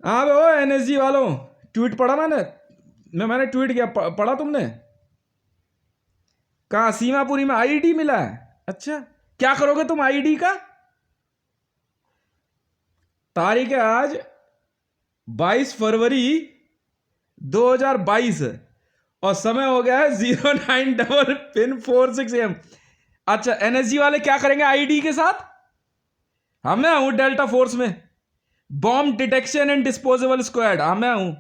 हाँ बे, ओ एनएसजी वालों, ट्वीट पढ़ा मैंने ट्वीट किया, पढ़ा तुमने? कहाँ सीमापुरी में आईडी मिला है? अच्छा, क्या करोगे तुम आईडी का? तारीख है आज 22 फरवरी 2022 और समय हो गया है 09 पिन 46 AM। अच्छा, एनएसजी वाले क्या करेंगे आईडी के साथ? हाँ मैं हूं डेल्टा फोर्स में, bomb detection and disposable squad. हाँ मैं हूं।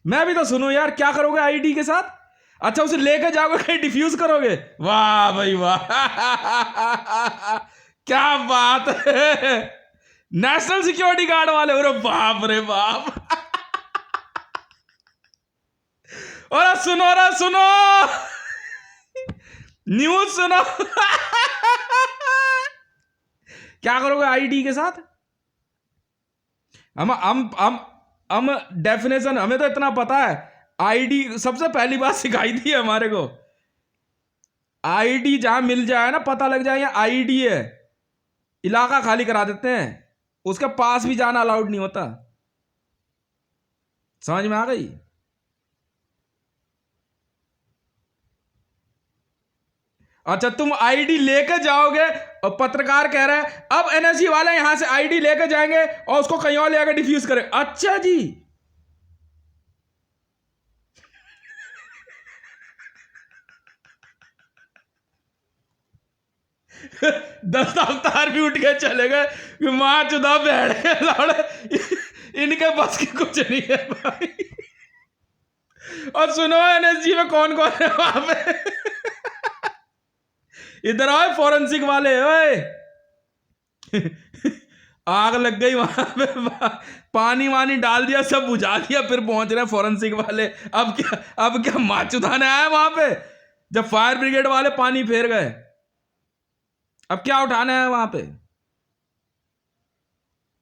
मैं भी तो सुनो यार, क्या करोगे आईडी के साथ? अच्छा, उसे लेकर जाओगे कहीं डिफ्यूज करोगे? वाह भाई वाह क्या बात है, नेशनल सिक्योरिटी गार्ड वाले, अरे बाप रे बाप और सुनो न्यूज सुनो क्या करोगे आईडी के साथ? हम डेफिनेशन हमें तो इतना पता है, आईडी सबसे पहली बात सिखाई थी हमारे को, आईडी जहां मिल जाए ना, पता लग जाए ये आईडी है, इलाका खाली करा देते हैं, उसके पास भी जाना अलाउड नहीं होता। समझ में आ गई? अच्छा, तुम आईडी लेकर जाओगे और पत्रकार कह रहा है अब एनएसजी वाले यहां से आईडी लेकर जाएंगे और उसको कहीं और ले आकर डिफ्यूज करें। अच्छा जी दस अवतार भी उठ के चले गए कि मां चुदा बैठे लौड़े, इनके बस की कुछ नहीं है भाई। और सुनो एनएसजी में कौन कौन है वहां पे, इधर आओ फॉरेंसिक वाले, ओए आग लग गई वहां पे, पानी वानी डाल दिया, सब बुझा दिया, फिर पहुंच रहे फॉरेंसिक वाले। अब क्या माचुदाने आए वहां पे, जब फायर ब्रिगेड वाले पानी फेर गए, अब क्या उठाने हैं वहां पे?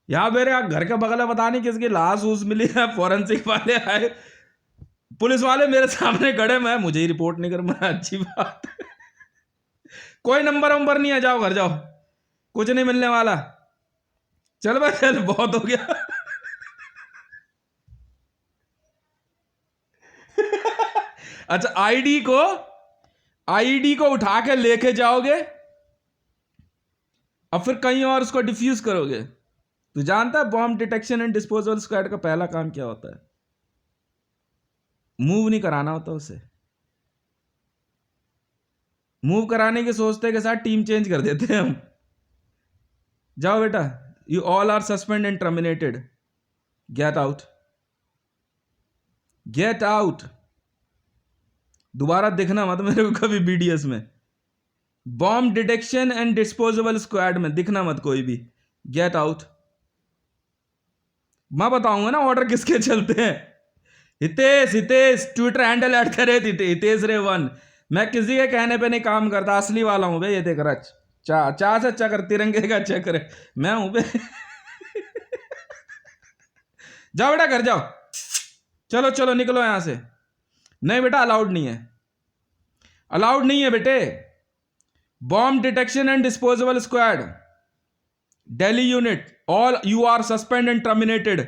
यहां मेरे घर के बगल में पता नहीं किसकी लाश उस मिली है, फॉरेंसिक वाले आए, पुलिस वाले मेरे सामने खड़े, मैं मुझे ही रिपोर्ट नहीं कर, मैं अच्छी बात है। कोई नंबर वंबर नहीं है, जाओ घर जाओ, कुछ नहीं मिलने वाला, चल भाई चल, बहुत हो गया अच्छा, आईडी को उठा के लेके जाओगे अब फिर कहीं और उसको डिफ्यूज करोगे। तू जानता है bomb detection and disposal squad का पहला काम क्या होता है? मूव नहीं कराना होता उसे, मूव कराने के सोचते के साथ टीम चेंज कर देते हैं हम। जाओ बेटा, you all are suspend and terminated, get out, get out, दोबारा दिखना मत मेरे को कभी बीडीएस में, bomb detection and disposable squad में दिखना मत कोई भी, गेट आउट। मैं बताऊंगा ना ऑर्डर किसके चलते हैं। Hitesh Hitesh Twitter handle add करे हितेश रे 1। मैं किसी के कहने पे नहीं काम करता, असली वाला हूं बे, ये देख रच, चा से अच्छा कर, तिरंगे का अच्छा करे, मैं हूं बे जाओ बेटा घर जाओ, चलो चलो निकलो यहां से। नहीं बेटा, अलाउड नहीं है, अलाउड नहीं है बेटे। Bomb detection and disposable squad, Delhi unit, all you are suspend and terminated,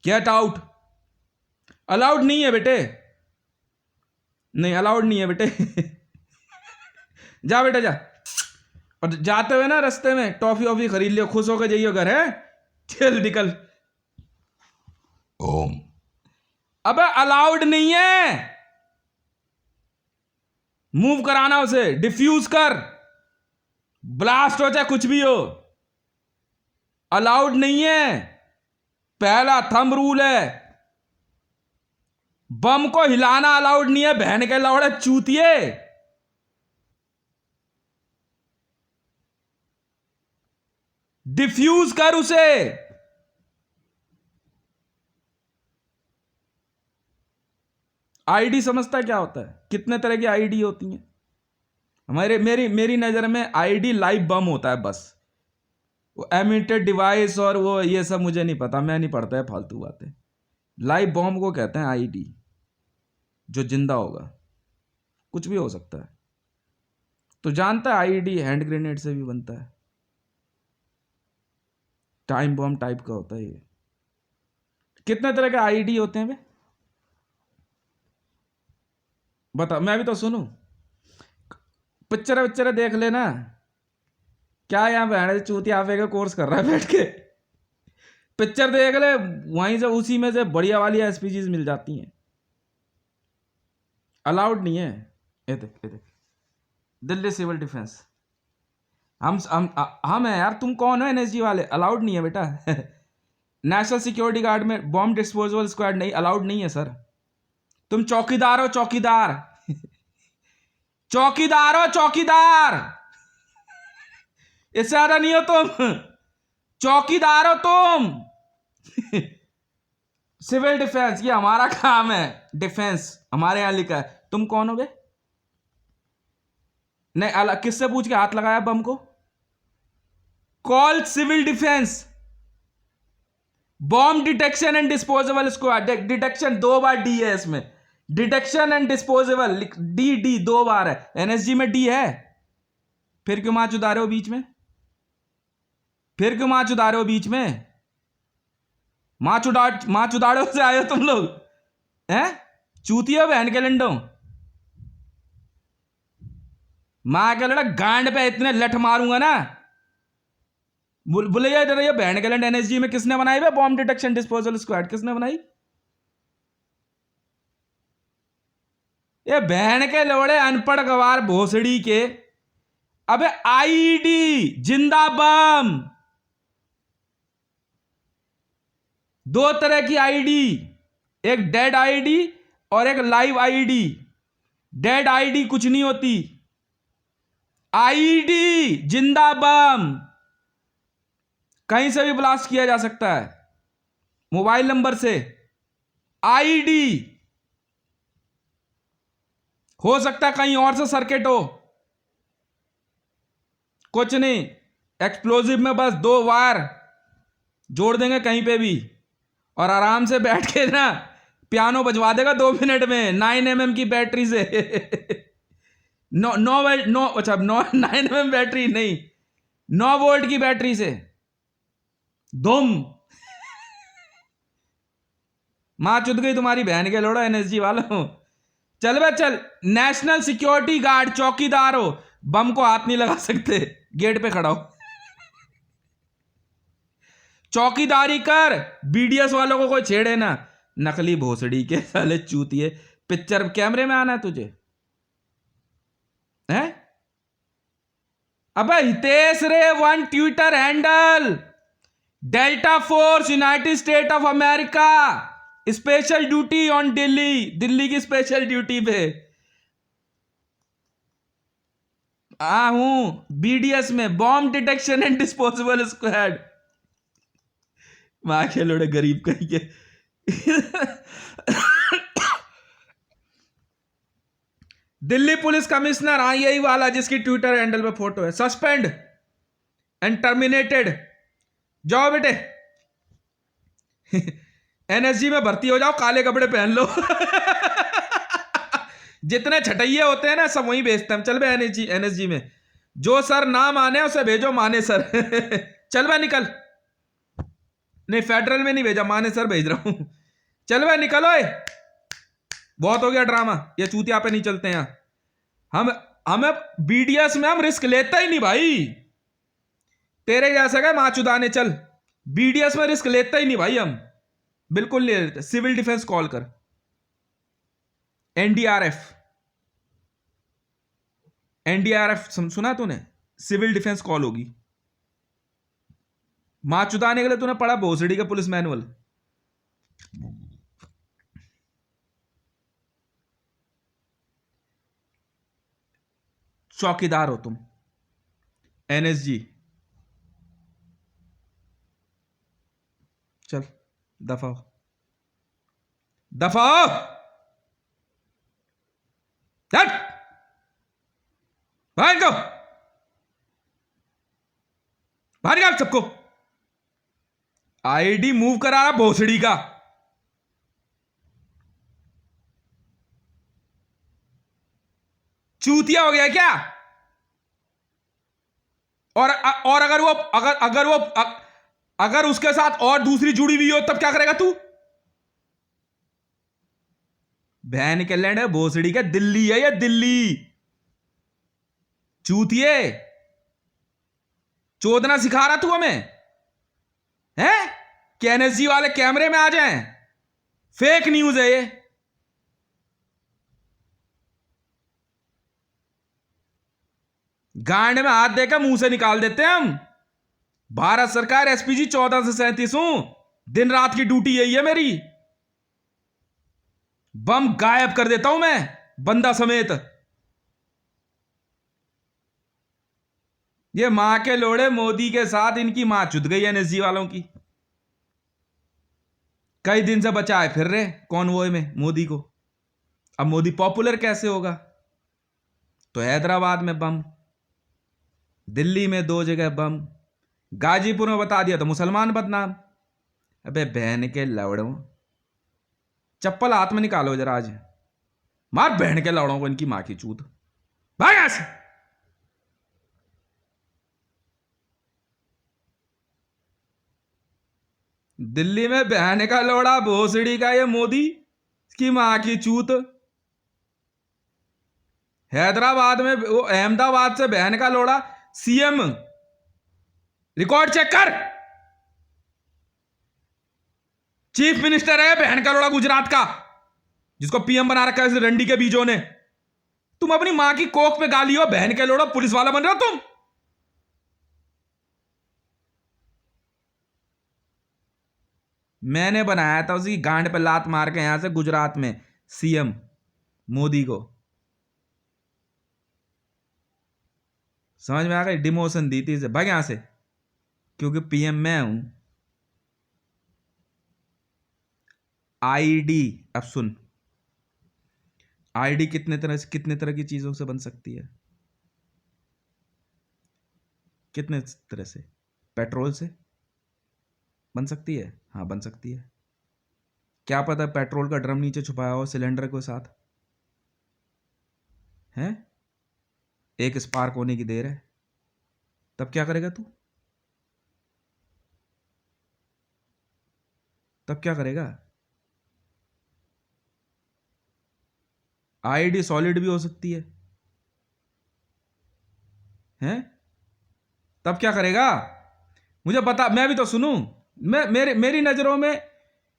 get out. Allowed नहीं है बेटे, नहीं अलाउड नहीं है बेटे जा बेटा जा, और जाते हुए ना रास्ते में टॉफी वॉफी खरीद लियो, खुश होकर जाइयो घर, है चल निकल। ओम, अबे अलाउड नहीं है, मूव कराना उसे, डिफ्यूज कर, ब्लास्ट हो चाहे कुछ भी हो, अलाउड नहीं है, पहला थंब रूल है। बम को हिलाना अलाउड नहीं है, बहन के लौड़े चूतिए। डिफ्यूज कर उसे। आईडी समझता है क्या होता है? कितने तरह की आईडी होती हैं मेरी नजर में आईडी लाइव बम होता है बस, वो एमिटेड डिवाइस और वो ये सब मुझे नहीं पता, मैं नहीं पढ़ता है फालतू बातें। लाइव बॉम्ब को कहते हैं आईडी, जो जिंदा होगा, कुछ भी हो सकता है। तो जानता है आईडी हैंड ग्रेनेड से भी बनता है, टाइम बॉम्ब टाइप का होता है ये। कितने तरह के आईडी होते हैं बे? बता, मैं भी तो सुनूं। पिक्चर देख लेना। क्या यहाँ बहन चूतिया आफे का कोर्स कर रहा है बैठ के? पिक्चर देख ले, वहीं से उसी में से बढ़िया वाली एसपीजीज मिल जाती हैं। अलाउड नहीं है। ये देख, ये देख, दिल्ली सिविल डिफेंस। हम है यार, तुम कौन हो एनएसजी वाले? अलाउड नहीं है बेटा। नेशनल सिक्योरिटी गार्ड में बॉम्ब डिस्पोजेबल स्क्वाड नहीं, अलाउड नहीं है सर। तुम चौकीदार हो, चौकीदार। चौकीदार हो, चौकीदार। इससे ज्यादा नहीं हो तुम। चौकीदार हो तुम। सिविल डिफेंस ये हमारा काम है, डिफेंस हमारे यहां लिखा है। तुम कौन हो बे? नहीं, अलग किससे पूछ के हाथ लगाया बम को? Call civil defence bomb detection and disposable squad. Detection 2 बार डी है इसमें, डिटेक्शन एंड डिस्पोजेबल डी 2 बार है। एनएसजी में डी है, फिर क्यों मां चुदा रहे हो बीच में? फिर क्यों मां चुदा रहे हो बीच में? मां चुदाड़ो से आए हो तुम लोग हैं? चूतिया बहन के लंडो। मां के लड़ा गांड पे इतने लठ मारूंगा ना। बोले इधर ये बहन के लंड एनएसजी में किसने बनाई बे बॉम्ब डिटेक्शन डिस्पोजल स्क्वाड? किसने बनाई? ये बहन के लोड़े अनपढ़ गवार भोसड़ी के। अबे आईडी जिंदा बम, 2 तरह की आईडी, एक डेड आईडी और एक लाइव आईडी। डेड आईडी कुछ नहीं होती, आईडी जिंदा बम कहीं से भी ब्लास्ट किया जा सकता है मोबाइल नंबर से। आईडी हो सकता है कहीं और से सर्किट हो, कुछ नहीं, एक्सप्लोजिव में बस 2 वायर जोड़ देंगे कहीं पे भी और आराम से बैठ के ना पियानो बजवा देगा 2 मिनट में 9mm की बैटरी से। 9mm बैटरी नहीं, 9 वोल्ट की बैटरी से धुम। मां चुद गई तुम्हारी बहन के लोड़ा एनएसजी वालों। चल बे चल, नेशनल सिक्योरिटी गार्ड चौकीदार हो, बम को हाथ नहीं लगा सकते, गेट पे खड़ा हो। चौकीदारी कर, बीडीएस वालों को कोई छेड़े ना। नकली भोसड़ी के साले चूतिए। पिक्चर कैमरे में आना है तुझे है? अबे हितेश रे 1 Twitter handle, delta force United state of America, special duty on Delhi. Delhi की स्पेशल ड्यूटी पे हूं, बीडीएस में bomb detection and disposable squad. मां के लोड़े गरीब कहीं के। दिल्ली पुलिस कमिश्नर, हाँ यही वाला जिसकी ट्विटर हैंडल पे फोटो है। Suspend and terminated. जाओ बेटे एनएसजी में भर्ती हो जाओ, काले कपड़े पहन लो। जितने छटैये होते हैं ना सब वहीं भेजते हैं। चल बे एनएसजी में जो सर ना माने उसे भेजो माने सर। चल बे निकल। नहीं फेडरल में नहीं भेजा, माने सर भेज रहा हूं। चल बे निकलो, बहुत हो गया ड्रामा, ये चूतिया पे नहीं चलते हैं। हमें बीडीएस में हम रिस्क लेते ही नहीं भाई। तेरे जैसे गए माचुदाने, चल बीडीएस में रिस्क लेते ही नहीं भाई, हम बिल्कुल नहीं लेते। सिविल डिफेंस कॉल कर, एनडीआरएफ सुना तूने? सिविल डिफेंस कॉल होगी। माचुदाने के लिए तूने पढ़ा भोसड़ी का पुलिस मैनुअल? चौकीदार हो तुम, एनएसजी। चल दफा हो, दफा हो, हट बाहर को, बाहर निकाल सबको। आईडी मूव करा रहा भोसड़ी का। चूतिया हो गया क्या? और अगर वो अगर उसके साथ और दूसरी जुड़ी हुई हो तब क्या करेगा तू? बहन के लैंड है भोसड़ी का, दिल्ली है ये दिल्ली। चूतिए, चोदना सिखा रहा तू हमें है? कि एनएसजी वाले कैमरे में आ जाएं? फेक न्यूज है ये। गांड में हाथ देकर मुंह से निकाल देते हैं हम। भारत सरकार एसपीजी 14 से 37 हूं, दिन रात की ड्यूटी यही है मेरी। बम गायब कर देता हूं मैं, बंदा समेत। ये मां के लोड़े मोदी के साथ इनकी मां चुद गई एनएसजी वालों की। कई दिन से बचाए फिर रहे कॉन्वॉय में मोदी को। अब मोदी पॉपुलर कैसे होगा? तो हैदराबाद में बम, दिल्ली में 2 जगह बम, गाजीपुर में बता दिया तो मुसलमान बदनाम। अबे बहन के लवड़ों, चप्पल हाथ में निकालो जरा आज, मार बहन के लवड़ों को इनकी मां की चूत। भाग यहां से। दिल्ली में बहन का लौड़ा भोसड़ी का ये मोदी की मां की चूत। हैदराबाद में वो अहमदाबाद से बहन का लौड़ा सीएम। रिकॉर्ड चेक कर। चीफ मिनिस्टर है बहन का लौड़ा गुजरात का, जिसको पीएम बना रखा है इस रंडी के बीजों ने। तुम अपनी मां की कोख पे गाली हो, बहन के लौड़ा पुलिस वाला बन रहे हो तुम। मैंने बनाया था उसकी गांड पे लात मार के यहां से गुजरात में सीएम मोदी को। समझ में आ गई? डिमोशन दी थी इसे, भाग यहां से, क्योंकि पीएम मैं हूं। आईडी, अब सुन, आईडी कितने तरह की चीजों से बन सकती है? कितने तरह से? पेट्रोल से बन सकती है, हाँ बन सकती है। क्या पता पेट्रोल का ड्रम नीचे छुपाया हो सिलेंडर के साथ है, एक स्पार्क होने की देर है, तब क्या करेगा तू? तब क्या करेगा? आईडी सॉलिड भी हो सकती है, हैं? तब क्या करेगा? मुझे बता, मैं भी तो सुनूं। मेरी नजरों में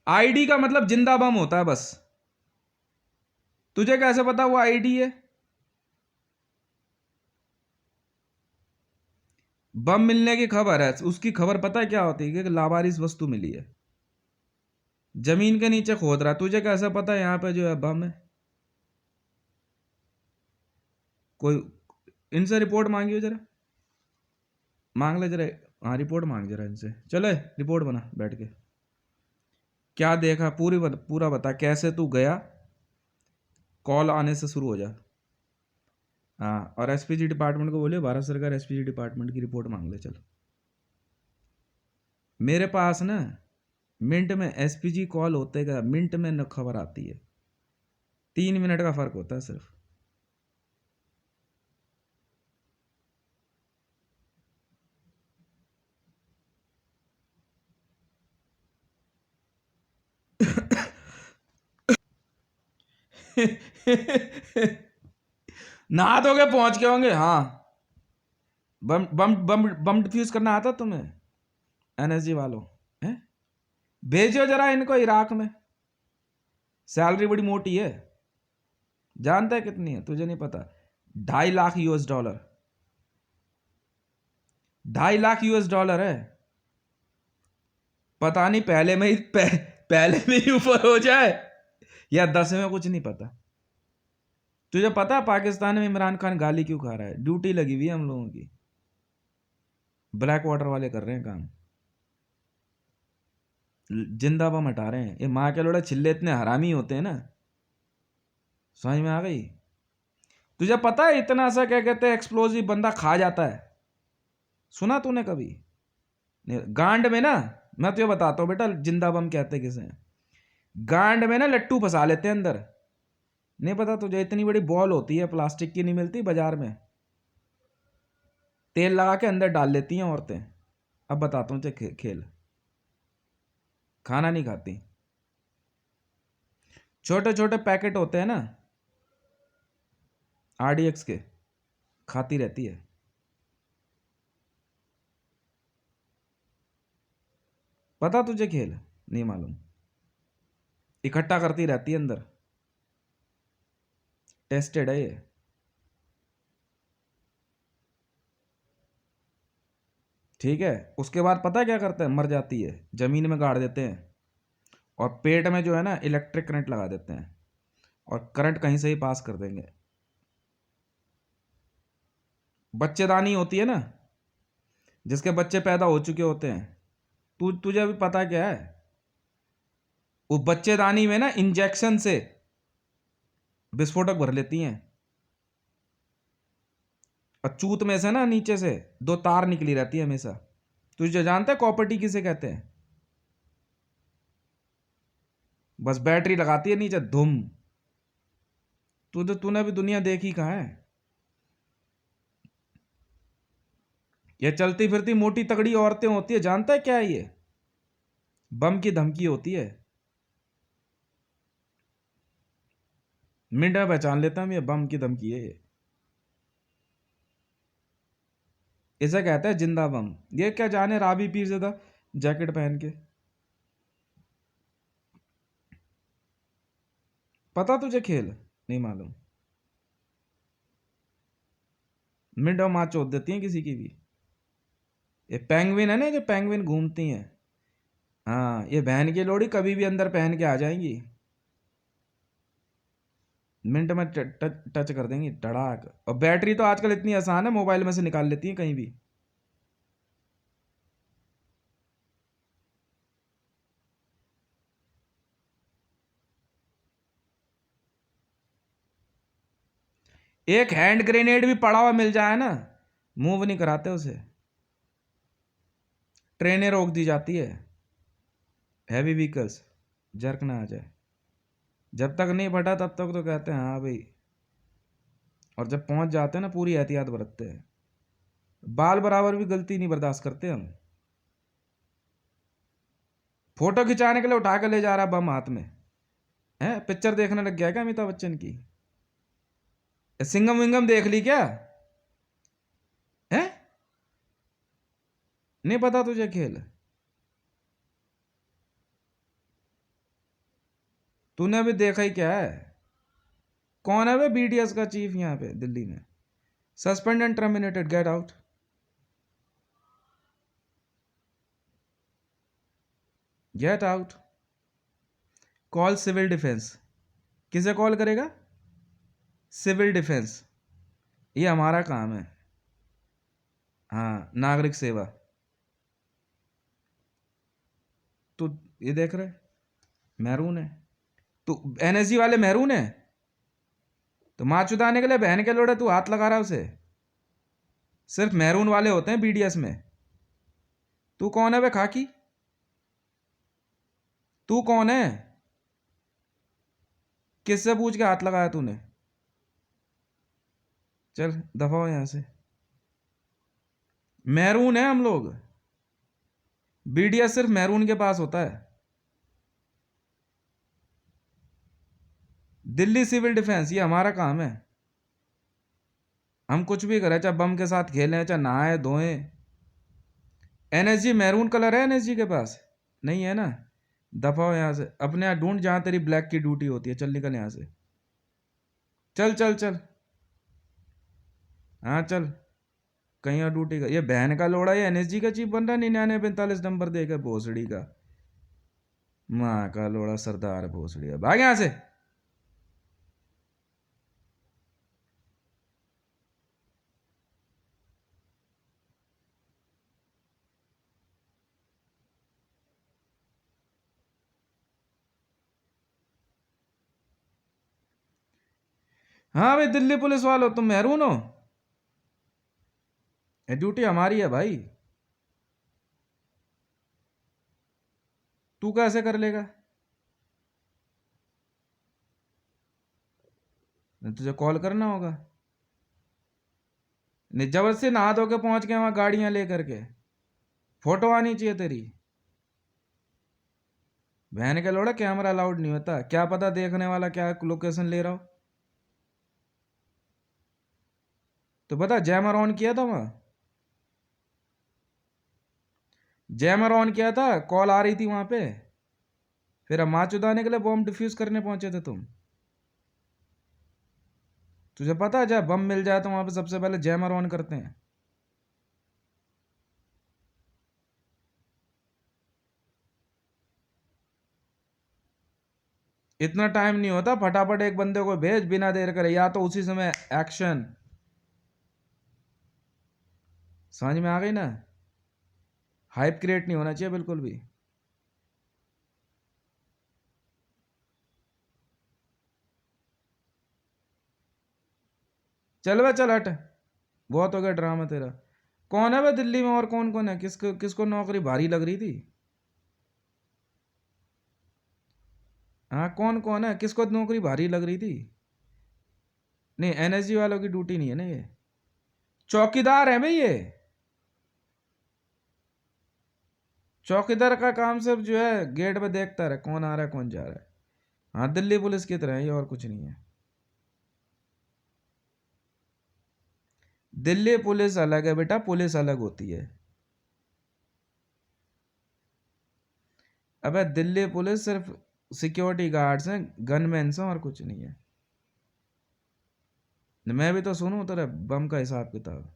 आईडी का मतलब जिंदा बम होता है बस। तुझे कैसे पता वो आईडी है? बम मिलने की खबर है, उसकी खबर पता है क्या होती है? कि लावारिस वस्तु मिली है, जमीन के नीचे खोद रहा। तुझे कैसे पता है यहां पे जो है बम है? कोई इनसे रिपोर्ट मांगियो जरा, मांग ले जरा। हाँ रिपोर्ट मांग जरा इनसे, चले रिपोर्ट बना बैठ के। क्या देखा पूरा बता, कैसे तू गया? कॉल आने से शुरू हो जा। हाँ, और एसपीजी डिपार्टमेंट को बोले भारत सरकार एसपीजी डिपार्टमेंट की रिपोर्ट मांग ले चल। मेरे पास ना मिनट में एसपीजी कॉल होते का मिनट में न खबर आती है, 3 मिनट का फर्क होता है सिर्फ। नहा धोके पहुंच के होंगे। हाँ, बम बम बम बम डिफ्यूज करना आता तुम्हें एनएसजी वालों? हैं? भेजो जरा इनको इराक में, सैलरी बड़ी मोटी है। जानता है कितनी है? तुझे नहीं पता। $2.5 लाख, $2.5 लाख है। पता नहीं पहले में ही पहले में ही ऊपर हो जाए या 10 में, कुछ नहीं पता। तुझे पता है पाकिस्तान में इमरान खान गाली क्यों खा रहा है? ड्यूटी लगी हुई है हम लोगों की, ब्लैक वाटर वाले कर रहे हैं काम, जिंदा बम हटा रहे हैं। ये माँ के लोड़ा छिल्ले इतने हरामी होते हैं ना। समझ में आ गई? तुझे पता है इतना सा क्या कहते हैं एक्सप्लोजिव बंदा खा जाता है? सुना तूने कभी? गांड में ना, मैं तुझे बताता हूँ बेटा जिंदा बम कहते किसे। गांड में ना लट्टू फंसा लेते हैं अंदर। नहीं पता तुझे? इतनी बड़ी बॉल होती है प्लास्टिक की, नहीं मिलती बाजार में, तेल लगा के अंदर डाल लेती हैं औरतें। अब बताता हूँ तुझे खेल, खाना नहीं खाती। छोटे छोटे पैकेट होते हैं ना RDX के, खाती रहती है। पता तुझे खेल? नहीं मालूम। इकट्ठा करती रहती है अंदर। टेस्टेड है ये। ठीक है, उसके बाद पता है क्या करता है? मर जाती है, जमीन में गाड़ देते हैं और पेट में जो है ना इलेक्ट्रिक करंट लगा देते हैं और करंट कहीं से ही पास कर देंगे। बच्चेदानी होती है ना, जिसके बच्चे पैदा हो चुके होते हैं, तुझे अभी पता क्या है? वो बच्चेदानी में ना इंजेक्शन से विस्फोटक भर लेती हैं और चूत में से ना नीचे से 2 तार निकली रहती है हमेशा। तुझे जानता है कॉपर्टी किसे कहते हैं? बस बैटरी लगाती है नीचे, धुम। तूने भी दुनिया देखी कहाँ है? ये चलती फिरती मोटी तगड़ी औरतें होती है, जानता है क्या है ये? बम की धमकी होती है। मिनट में पहचान लेता हूं ये बम की धमकी है ये। इसे कहते हैं जिंदा बम। ये क्या जाने राबी पीरज़ादा जैकेट पहन के। पता तुझे खेल? नहीं मालूम। मिनट में माँ चोद देती हैं किसी की भी। ये पेंगुइन है ना, जो पेंगुइन घूमती हैं, हाँ, ये बहन की लोड़ी कभी भी अंदर पहन के आ जाएंगी, मिनट में टच कर देंगी, टड़ाक। और बैटरी तो आजकल इतनी आसान है, मोबाइल में से निकाल लेती हैं कहीं भी। एक हैंड ग्रेनेड भी पड़ा हुआ मिल जाए ना, मूव नहीं कराते उसे, ट्रेनें रोक दी जाती है। हैवी व्हीकल्स जर्क ना आ जाए, जब तक नहीं फटा तब तक तो कहते हैं हाँ भाई, और जब पहुंच जाते हैं ना पूरी एहतियात बरतते हैं। बाल बराबर भी गलती नहीं बर्दाश्त करते हम। फोटो खिंचाने के लिए उठा के ले जा रहा बम हाथ में है। पिक्चर देखने लग गया क्या अमिताभ बच्चन की? सिंगम विंगम देख ली क्या है? नहीं पता तुझे खेल? तूने अभी देखा ही क्या है? कौन है वे BDS का चीफ यहाँ पे दिल्ली में? Suspend and terminated, get out. Get out. Call civil defence. किसे कॉल करेगा? Civil defence. ये हमारा काम है। हाँ, नागरिक सेवा। तू ये देख रहे, महरून है। तू NSG वाले महरून है, तो माँ चुदाने के लिए बहन के लोड़े तू हाथ लगा रहा है उसे। सिर्फ महरून वाले होते हैं BDS में। तू कौन है वे खाकी? तू कौन है? किससे पूछ के हाथ लगाया तूने? चल दफा हो यहां से। महरून है हम लोग। BDS सिर्फ महरून के पास होता है। दिल्ली सिविल डिफेंस, ये हमारा काम है। हम कुछ भी करें, चाहे बम के साथ खेलें, चाहे नहाए धोएं। NSG मैरून कलर है NSG के पास? नहीं है ना? दफा हो यहां से। अपने यहाँ ढूंढ जहां तेरी ब्लैक की ड्यूटी होती है। चल निकल यहां से। चल चल चल। हाँ चल, कहीं और ड्यूटी का। ये बहन का लोड़ा, ये NSG का चीफ बन रहा है 9945 नंबर देकर भोसड़ी का। माँ का लोड़ा सरदार भोसड़ी है। भाग यहां से। हाँ भाई, दिल्ली पुलिस वालों, तुम महरून हो? ये ड्यूटी हमारी है भाई। तू कैसे कर लेगा? तुझे कॉल करना होगा। नहीं, जबरदस्ती नहा धो के पहुंच गए वहां गाड़ियां लेकर के। फोटो आनी चाहिए तेरी। बहन के लोड़ा कैमरा अलाउड नहीं होता, क्या पता देखने वाला क्या लोकेशन ले रहा हो। तो पता जैमर ऑन किया था वहां, जैमर ऑन किया था, कॉल आ रही थी वहां पे, फिर हम माँ चुदाने के लिए बॉम्ब डिफ्यूज करने पहुंचे थे तुम। तुझे पता है जब बम मिल जाए तो वहां पे सबसे पहले जैमर ऑन करते हैं। इतना टाइम नहीं होता, फटाफट एक बंदे को भेज बिना देर करे, या तो उसी समय एक्शन। समझ में आ गई ना? हाइप क्रिएट नहीं होना चाहिए बिल्कुल भी। चल बे चल हट, बहुत हो गया ड्रामा तेरा। कौन है बे दिल्ली में, और कौन कौन है, किसको किसको नौकरी भारी लग रही थी? हाँ कौन कौन है, किसको नौकरी भारी लग रही थी? नहीं एनएसजी वालों की ड्यूटी नहीं है ना ये, चौकीदार है भाई ये। चौकीदार का काम सिर्फ जो है गेट पे देखता रहे कौन आ रहा है कौन जा रहा है। हाँ दिल्ली पुलिस की तरह है ये, और कुछ नहीं है। दिल्ली पुलिस अलग है बेटा, पुलिस अलग होती है। अबे दिल्ली पुलिस सिर्फ सिक्योरिटी गार्ड्स हैं, गनमैन हैं, और कुछ नहीं है। मैं भी तो सुनूं तेरे बम का हिसाब किताब।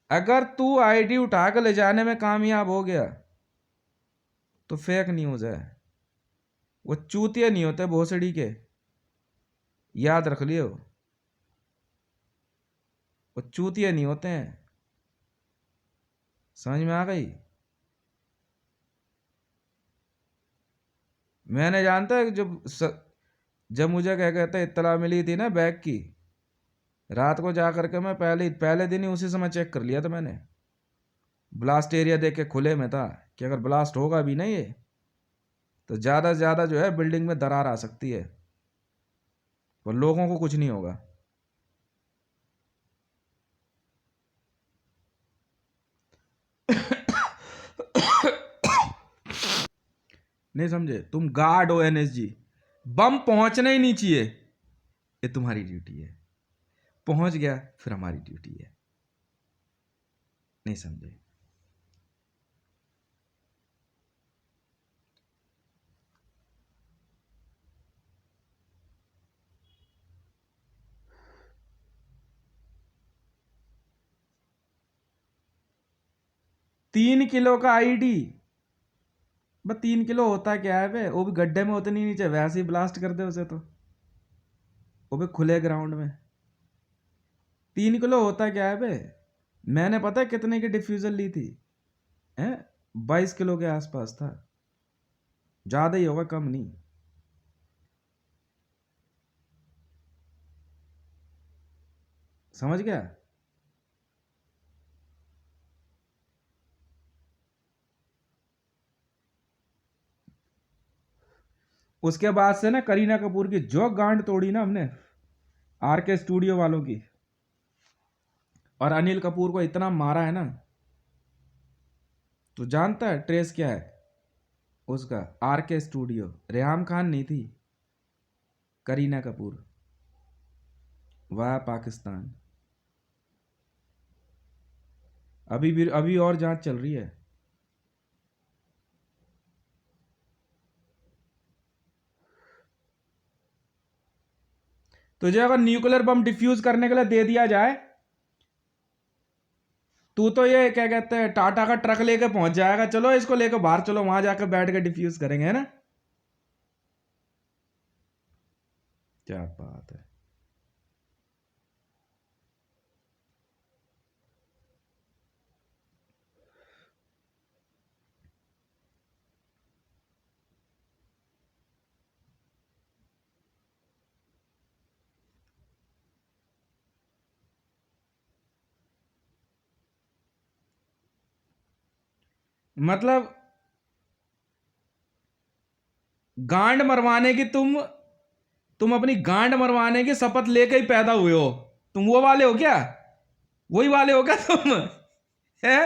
अगर तू आईडी उठा कर ले जाने में कामयाब हो गया तो फेक न्यूज है, वो चूतिया नहीं होते भोसड़ी के, याद रख लियो, वो चूतिया नहीं होते हैं। समझ में आ गई? मैंने जानता है जब मुझे क्या कहते हैं इत्तला मिली थी ना बैग की, रात को जा करके मैं पहले दिन ही उसी समय चेक कर लिया था मैंने। ब्लास्ट एरिया देख के खुले में था कि अगर ब्लास्ट होगा भी ना ये, तो ज़्यादा से ज़्यादा जो है बिल्डिंग में दरार आ सकती है, पर लोगों को कुछ नहीं होगा। नहीं समझे? तुम गार्ड हो एनएसजी, बम पहुंचना ही नहीं चाहिए, ये तुम्हारी ड्यूटी है। पहुंच गया फिर हमारी ड्यूटी है। नहीं समझे? 3 किलो का आईडी, बस 3 किलो होता क्या है बे, वो भी गड्ढे में उतनी नीचे, वैसे ही ब्लास्ट कर दे उसे तो, वो भी खुले ग्राउंड में। 3 किलो होता क्या है बे? मैंने पता है कितने की डिफ्यूजल ली थी, है 22 किलो के आसपास था, ज्यादा ही होगा कम नहीं। समझ गया? उसके बाद से ना करीना कपूर की जो गांड तोड़ी ना हमने, आर के स्टूडियो वालों की, और अनिल कपूर को इतना मारा है ना, तो जानता है ट्रेस क्या है उसका? आर के स्टूडियो, रेहाम खान नहीं थी, करीना कपूर, वाह पाकिस्तान। अभी और जांच चल रही है। तुझे अगर न्यूक्लियर बम डिफ्यूज करने के लिए दे दिया जाए, तू तो ये क्या कहते हैं टाटा का ट्रक लेके पहुंच जाएगा, चलो इसको लेकर बाहर चलो, वहां जाकर बैठ के डिफ्यूज करेंगे, है ना? क्या बात है। मतलब गांड मरवाने की तुम तुम अपनी गांड मरवाने की शपथ लेके ही पैदा हुए हो। तुम वो वाले हो क्या? वही वाले हो क्या तुम? है?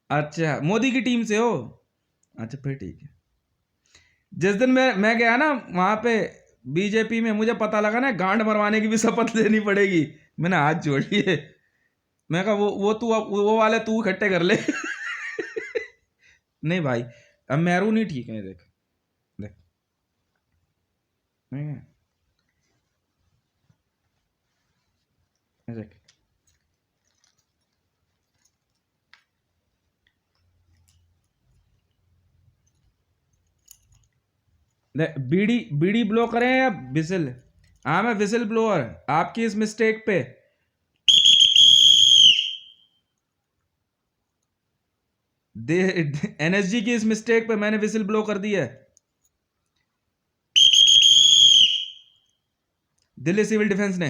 अच्छा, मोदी की टीम से हो? अच्छा फिर ठीक है। जिस दिन मैं गया ना वहां पे बीजेपी में, मुझे पता लगा ना गांड मरवाने की भी शपथ लेनी पड़ेगी, मैंने हाथ जोड़ लिए। मैं कहा वो तू वो वाले तू इकट्ठे कर ले। नहीं भाई, अब मैरून ही ठीक है। देख देख, नहीं है, देख। बीडी बीडी ब्लो करें या विसिल? हाँ मैं विसिल ब्लोअर, आपकी इस मिस्टेक पे। एनएसजी की इस मिस्टेक पे मैंने विसिल ब्लो कर दी है। दिल्ली सिविल डिफेंस ने।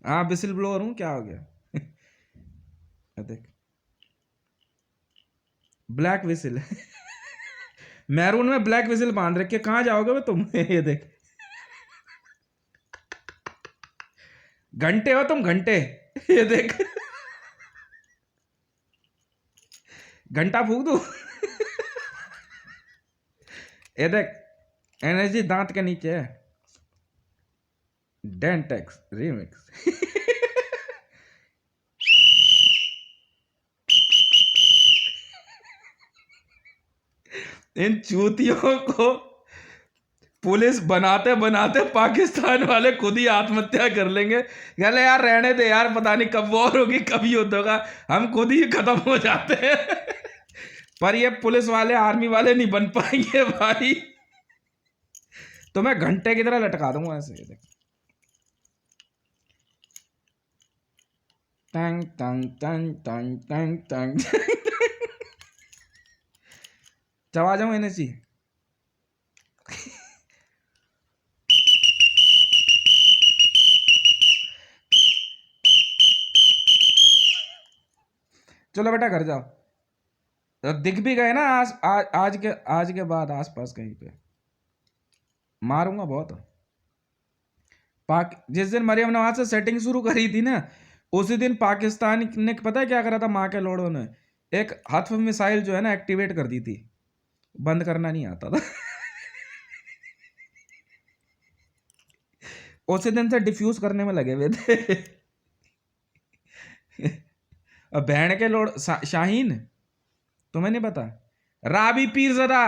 हाँ विसिल ब्लोअर हूं, क्या हो गया? देख, ब्लैक विसिल। मैरून में ब्लैक विसिल बांध रखे, कहां जाओगे वो तुम? ये देख, घंटे हो तुम, घंटे। ये देख, घंटा फूक दू। ये देख, एनर्जी दांत के नीचे है। डेंटेक्स रीमिक्स। इन चूतियों को पुलिस बनाते बनाते पाकिस्तान वाले खुद ही आत्महत्या कर लेंगे। कहले यार रहने दे यार, पता नहीं कब वॉर होगी, कब युद्ध होगा, हम खुद ही खत्म हो जाते हैं। पर ये पुलिस वाले आर्मी वाले नहीं बन पाएंगे भाई। तो मैं घंटे की तरह लटका दूंगा ऐसे। देख, टंग टंग टंग टंग टंग टंग। चवा जाऊं एनर्जी। चलो बेटा घर जाओ। तो दिख भी गए ना आज के बाद आसपास कहीं पे मारूंगा बहुत। जिस दिन मरियम नवाज से सेटिंग शुरू करी थी ना, उसी दिन पाकिस्तान ने पता है क्या करा था? माँ के लोड़ों ने एक हत्फ मिसाइल जो है ना एक्टिवेट कर दी थी। बंद करना नहीं आता था। उसी दिन से डिफ्यूज करने में लगे हुए थे। अब बहन के लोड शाहीन, तुम्हें नहीं पता? राबी पीरज़दा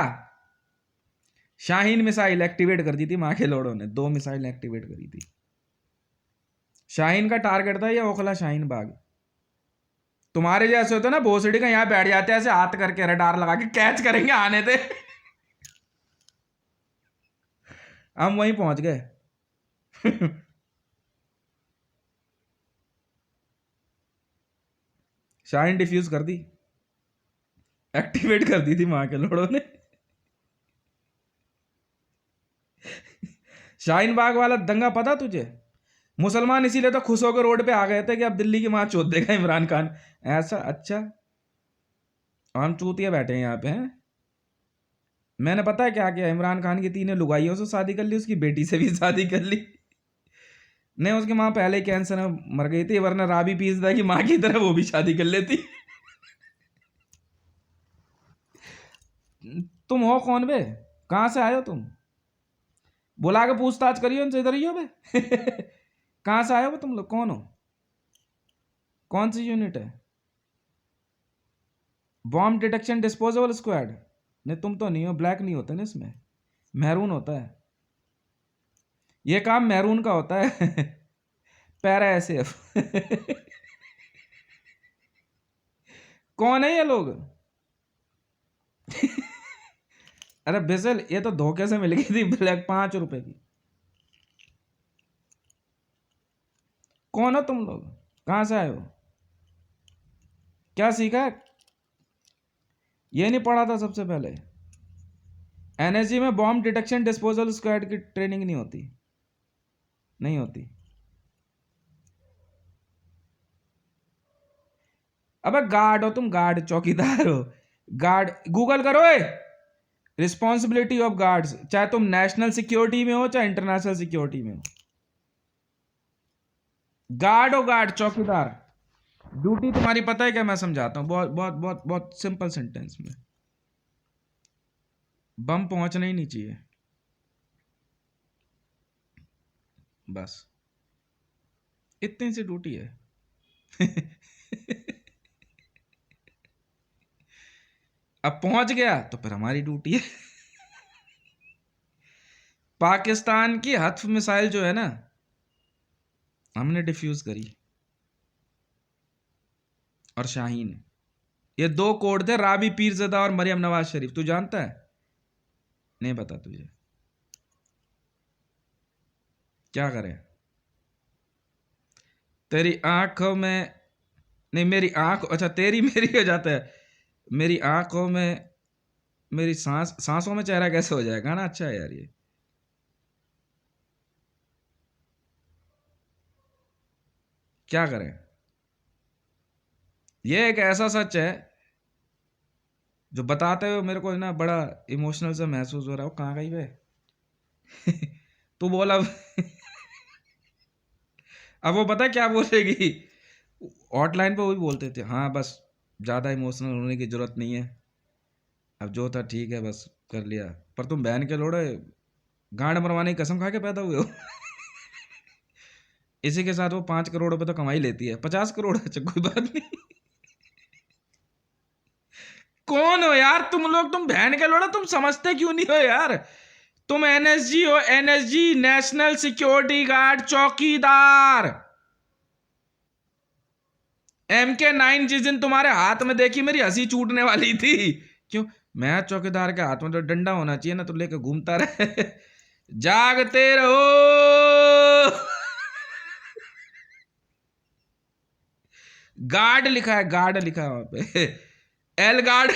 शाहीन मिसाइल एक्टिवेट कर दी थी माँ के लोड़ों ने, 2 मिसाइल एक्टिवेट करी थी। शाहीन का टारगेट था ये ओखला शाहीन बाग। तुम्हारे जैसे होते ना भोसड़ी का, यहाँ बैठ जाते हैं ऐसे हाथ करके रडार लगा के, कैच करेंगे आने थे। हम वहीं पहुंच गए। शाहीन डिफ्यूज कर दी, एक्टिवेट कर दी थी माँ के लोड़ों ने। शाहीन बाग वाला दंगा पता तुझे? मुसलमान इसीलिए तो खुश होकर रोड पे आ गए थे कि अब दिल्ली की माँ चोद देगा इमरान खान। ऐसा? अच्छा, हम चूतिया बैठे हैं यहाँ पे हैं। मैंने पता है क्या किया? इमरान खान की 3 लुगाइयों से शादी कर ली, उसकी बेटी से भी शादी कर ली। नहीं, उसकी माँ पहले ही कैंसर में मर गई थी, वरना राबी पीसदा की माँ की तरह वो भी शादी कर लेती। तुम हो कौन बे? कहाँ से आए हो तुम? बुला के पूछताछ करियो उनसे, इधर ही हो बे। कहाँ से आए हो तुम लोग? कौन हो? कौन सी यूनिट है? Bomb detection disposable squad? नहीं तुम तो नहीं हो, ब्लैक नहीं होता ना इसमें, मैरून होता है। ये काम मैरून का होता है। Para SF. कौन है ये लोग? अरे बिजल, ये तो धोखे से मिल गई थी ब्लैक, 5 रुपए की। कौन हो तुम लोग? कहाँ से आए हो? क्या सीखा है? ये नहीं पढ़ा था सबसे पहले? एनएसजी में बॉम्ब डिटेक्शन डिस्पोजल स्क्वाड की ट्रेनिंग नहीं होती, नहीं होती। अबे गार्ड हो तुम, गार्ड चौकीदार हो, गार्ड गूगल करो। रिस्पॉन्सिबिलिटी ऑफ गार्ड्स, चाहे तुम नेशनल सिक्योरिटी में हो चाहे इंटरनेशनल सिक्योरिटी में हो, गार्ड हो, गार्ड चौकीदार। ड्यूटी तुम्हारी पता है क्या, मैं समझाता हूँ बहुत बहुत बहुत बहुत सिंपल सेंटेंस में। बम पहुंचना ही नहीं चाहिए, बस इतनी सी ड्यूटी है। अब पहुंच गया तो फिर हमारी ड्यूटी है। पाकिस्तान की हत्फ मिसाइल जो है ना, हमने डिफ्यूज करी, और शाहीन, ये दो कोड थे, राबी पीरज़दा और मरियम नवाज शरीफ। तू जानता है? नहीं पता तुझे? क्या करें? तेरी आंखों में, नहीं मेरी आंख, अच्छा तेरी मेरी हो जाता है, मेरी आंखों में, मेरी सांसों में चेहरा कैसे हो जाएगा ना। अच्छा है यार, ये क्या करें? ये एक ऐसा सच है जो बताते हुए मेरे को ना बड़ा इमोशनल सा महसूस हो रहा है। वो कहाँ गई वे? तू बोला। अब वो पता है क्या बोलेगी? हॉटलाइन पे वो भी बोलते थे, हाँ बस ज़्यादा इमोशनल होने की जरूरत नहीं है, अब जो था ठीक है, बस कर लिया। पर तुम बहन के लोड़े गांड मरवाने की कसम खा के पैदा हुए हो। इसी के साथ वो 5 करोड़ रुपए तो कमाई लेती है, 50 करोड़, अच्छा कोई बात नहीं। कौन हो यार तुम लोग? तुम बहन के लोड़ा, तुम समझते क्यों नहीं हो यार? तुम एनएसजी हो, एनएसजी, नेशनल सिक्योरिटी गार्ड चौकीदार। MK9 जिस दिन तुम्हारे हाथ में देखी मेरी हंसी छूटने वाली थी। क्यों? मैं चौकीदार के हाथ में तो डंडा होना चाहिए ना, तो लेके घूमता रहे। जागते रहो। गार्ड लिखा है, गार्ड लिखा है वहां पे, एल गार्ड।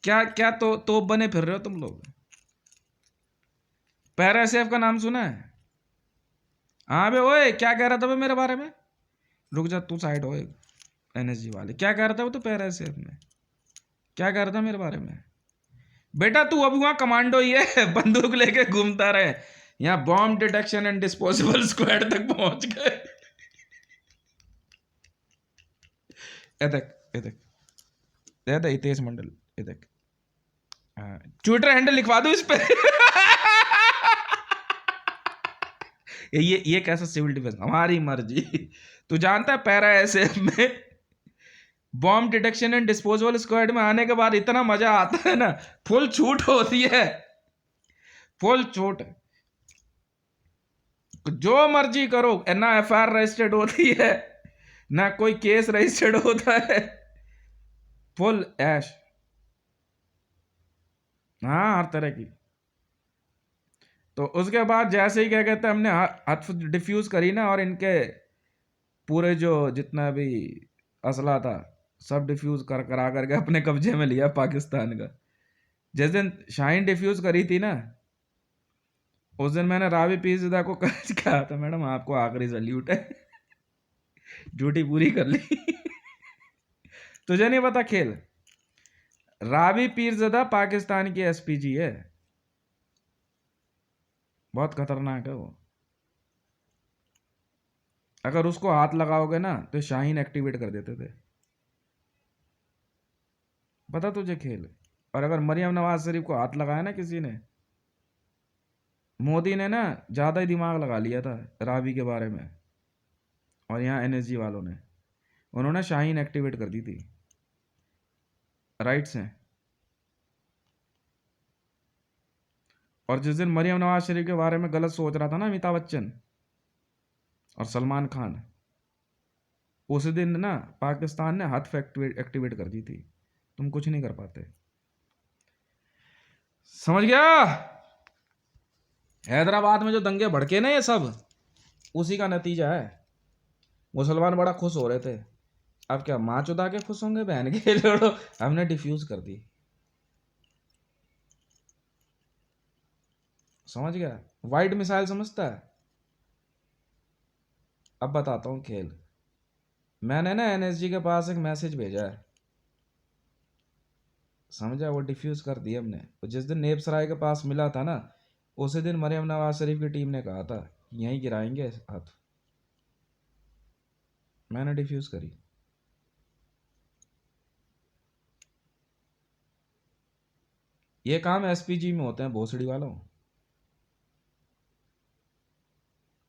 क्या क्या तो बने फिर रहे हो तुम लोग? पैरासेफ का नाम सुना है? हाँ बे, ओए क्या कह रहा था बे मेरे बारे में? रुक जा, तू साइड हो। एनएसजी वाले क्या कह रहा था वो? तो पैरासेफ में क्या कह रहा था मेरे बारे में? बेटा तू अभी वहां कमांडो ही है, बंदूक लेके घूमता रहे। यहाँ bomb detection and disposable squad तक पहुंच गए। ये देख, ये देख, ये देख हितेश मंडल, ये देख, ट्विटर हैंडल लिखवा दो इस पे। ये कैसा सिविल डिफेंस? हमारी मर्जी। तू जानता है पैरा एसएफ में bomb detection and disposable squad में आने के बाद इतना मजा आता है ना, फुल छूट होती है, फुल छूट, जो मर्जी करो। ना एफआईआर रजिस्टर्ड होती है, ना कोई केस रजिस्टर्ड होता है, फुल ऐश। हाँ हर तरह की। तो उसके बाद जैसे ही क्या कहते हैं, हमने हत्फ डिफ्यूज करी ना, और इनके पूरे जो जितना भी असला था सब डिफ्यूज कर करा करके अपने कब्जे में लिया पाकिस्तान का। जिस दिन शाहीन डिफ्यूज करी थी ना, उस दिन मैंने रावी पीरज़दा को कहा था, मैडम आपको आखिरी सल्यूट है, ड्यूटी पूरी कर ली। तुझे नहीं पता खेल? रावी पीरज़दा पाकिस्तान की एसपीजी है, बहुत खतरनाक है वो। अगर उसको हाथ लगाओगे ना तो शाहीन एक्टिवेट कर देते थे, पता तुझे खेल। और अगर मरियम नवाज शरीफ को हाथ लगाया ना किसी ने, मोदी ने ना ज़्यादा ही दिमाग लगा लिया था रावी के बारे में, और यहाँ एनएसजी वालों ने, उन्होंने शाहीन एक्टिवेट कर दी थी, राइट से। और जिस दिन मरियम नवाज शरीफ के बारे में गलत सोच रहा था ना अमिताभ बच्चन और सलमान खान, उस दिन ना पाकिस्तान ने हत्फ एक्टिवेट कर दी थी। तुम कुछ नहीं कर पाते, समझ गया? हैदराबाद में जो दंगे भड़के ना, ये सब उसी का नतीजा है। मुसलमान बड़ा खुश हो रहे थे अब क्या माँ चुदा के खुश होंगे बहन के लोड़ो, हमने डिफ्यूज कर दी। समझ गया? वाइड मिसाइल समझता है? अब बताता हूँ खेल। मैंने ना एनएसजी के पास एक मैसेज भेजा है, समझा? वो डिफ्यूज कर दिया हमने। तो जिस दिन नेब सराय के पास मिला था ना, उसी दिन मरियम नवाज शरीफ की टीम ने कहा था यहीं गिराएंगे हाथ, मैंने डिफ्यूज करी। ये काम एसपीजी में होते हैं भोसड़ी वालों।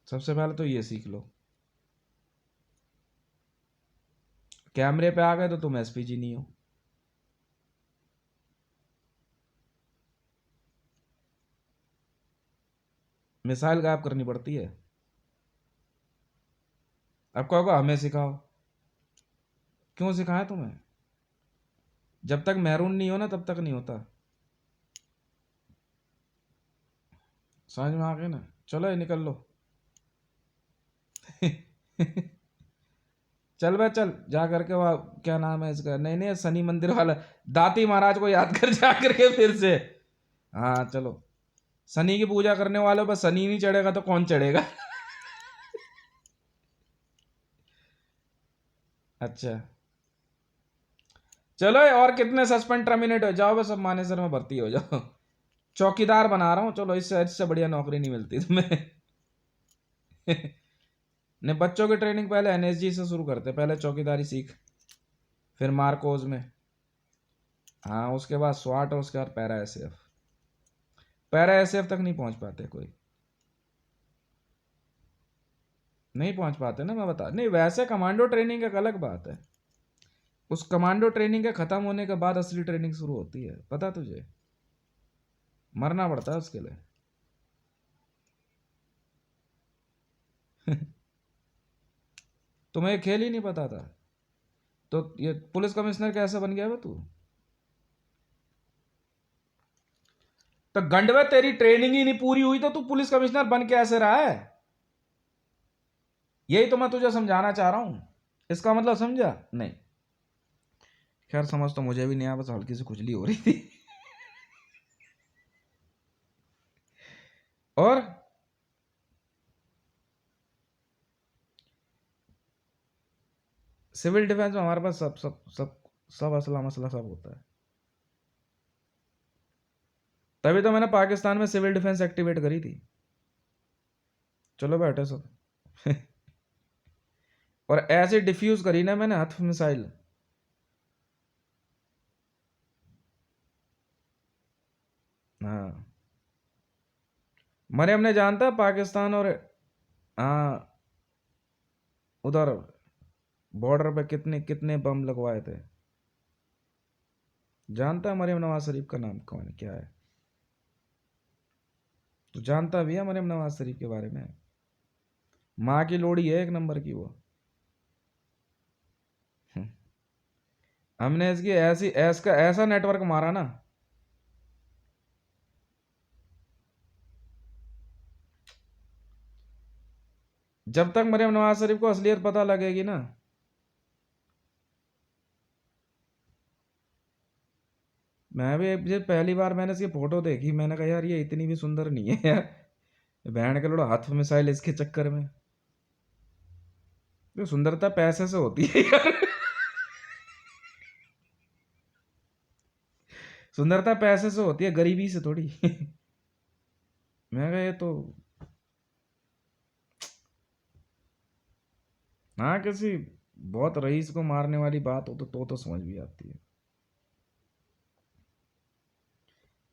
सबसे पहले तो ये सीख लो, कैमरे पे आ गए तो तुम एसपीजी नहीं हो। मिसाइल गायब करनी पड़ती है। अब कहोगे हमें सिखाओ, क्यों सिखाएं तुम्हें? जब तक मैरून नहीं हो ना तब तक नहीं होता। समझ में आ गया ना? चलो ये निकल लो। चल बे चल, जा करके वह क्या नाम है इसका, नहीं नहीं शनि मंदिर वाला, दाती महाराज को याद कर जा करके फिर से। हाँ चलो, शनि की पूजा करने वालों पर शनि नहीं चढ़ेगा तो कौन चढ़ेगा? अच्छा चलो, और कितने सस्पेंड टर्मिनेट हो जाओ, बस अब मानेसर में भर्ती हो जाओ। चौकीदार बना रहा हूँ, चलो इससे इससे बढ़िया नौकरी नहीं मिलती तुम्हें। ने बच्चों की ट्रेनिंग पहले एनएसजी से शुरू करते, पहले चौकीदारी सीख, फिर मार्कोज में, हाँ उसके बाद स्वाट, और उसके बाद पैरा एसएफ। पैरा एसएफ तक नहीं पहुंच पाते कोई, नहीं पहुंच पाते ना, मैं बता नहीं। वैसे कमांडो ट्रेनिंग एक अलग बात है, उस कमांडो ट्रेनिंग के खत्म होने के बाद असली ट्रेनिंग शुरू होती है, पता तुझे? मरना पड़ता है उसके लिए। तुम्हें ये खेल ही नहीं पता था? तो ये पुलिस कमिश्नर कैसे बन गया तू? तो गंडवे, तेरी ट्रेनिंग ही नहीं पूरी हुई तो तू पुलिस कमिश्नर बन के ऐसे रहा है? यही तो मैं तुझे समझाना चाह रहा हूं, इसका मतलब समझा नहीं? खैर समझ तो मुझे भी नहीं आया, बस हल्की सी खुजली हो रही थी। और सिविल डिफेंस में हमारे पास सब सब सब सब असला मसला सब होता है। तभी तो मैंने पाकिस्तान में सिविल डिफेंस एक्टिवेट करी थी। चलो बैठे सब। और ऐसे डिफ्यूज करी ना मैंने हथ मिसाइल। हाँ, मरियम ने जानता है पाकिस्तान और, हाँ, उधर बॉर्डर पे कितने कितने बम लगवाए थे। जानता है मरियम नवाज शरीफ का नाम कौन क्या है? तो जानता भी है मरियम नवाज शरीफ के बारे में? माँ की लोड़ी है एक नंबर की वो। हमने इसकी ऐसी ऐसा नेटवर्क मारा ना, जब तक मरियम नवाज शरीफ को असलियत पता लगेगी ना। मैं भी ये पहली बार मैंने इसकी फोटो देखी, मैंने कहा यार ये इतनी भी सुंदर नहीं है यार, बहन के लोड़ा हाथ मिसाइल इसके चक्कर में। तो सुंदरता पैसे से होती है यार। सुंदरता पैसे से होती है, गरीबी से थोड़ी। मैं कहा ये तो, हाँ किसी बहुत रईस को मारने वाली बात हो तो समझ भी आती है।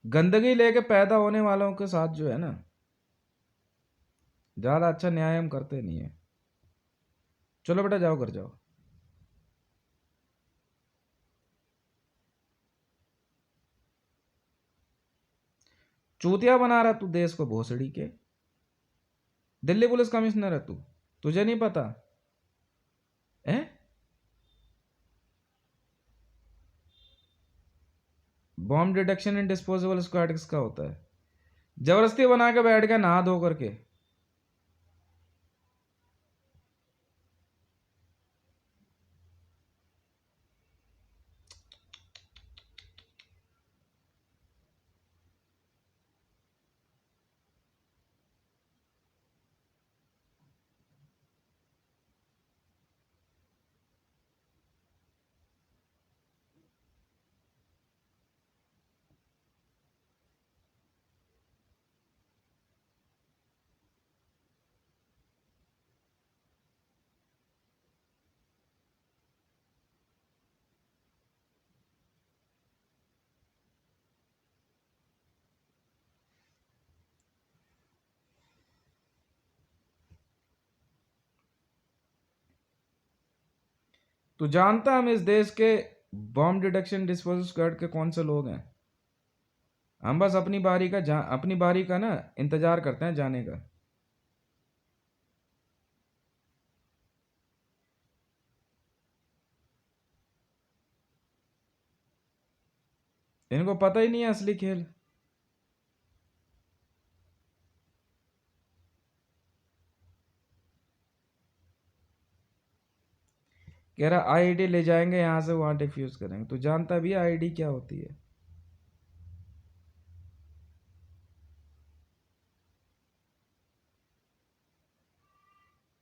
गंदगी लेके पैदा होने वालों के साथ जो है ना, ज्यादा अच्छा न्याय हम करते नहीं है। चलो बेटा जाओ घर जाओ। चूतिया बना रहा तू देश को भोसड़ी के। दिल्ली पुलिस कमिश्नर है तू, तुझे नहीं पता है? Bomb detection and disposable squad किसका होता है? जबरदस्ती बना के बैठ गया नहा धो करके। तू जानता है हम इस देश के बॉम्ब डिटेक्शन डिस्पोजल स्क्वाड के कौन से लोग हैं? हम बस अपनी बारी का ना इंतजार करते हैं जाने का। इनको पता ही नहीं है असली खेल। कह रहा आईडी ले जाएंगे यहां से वहां डिफ्यूज करेंगे। तू जानता भी है आईडी क्या होती है?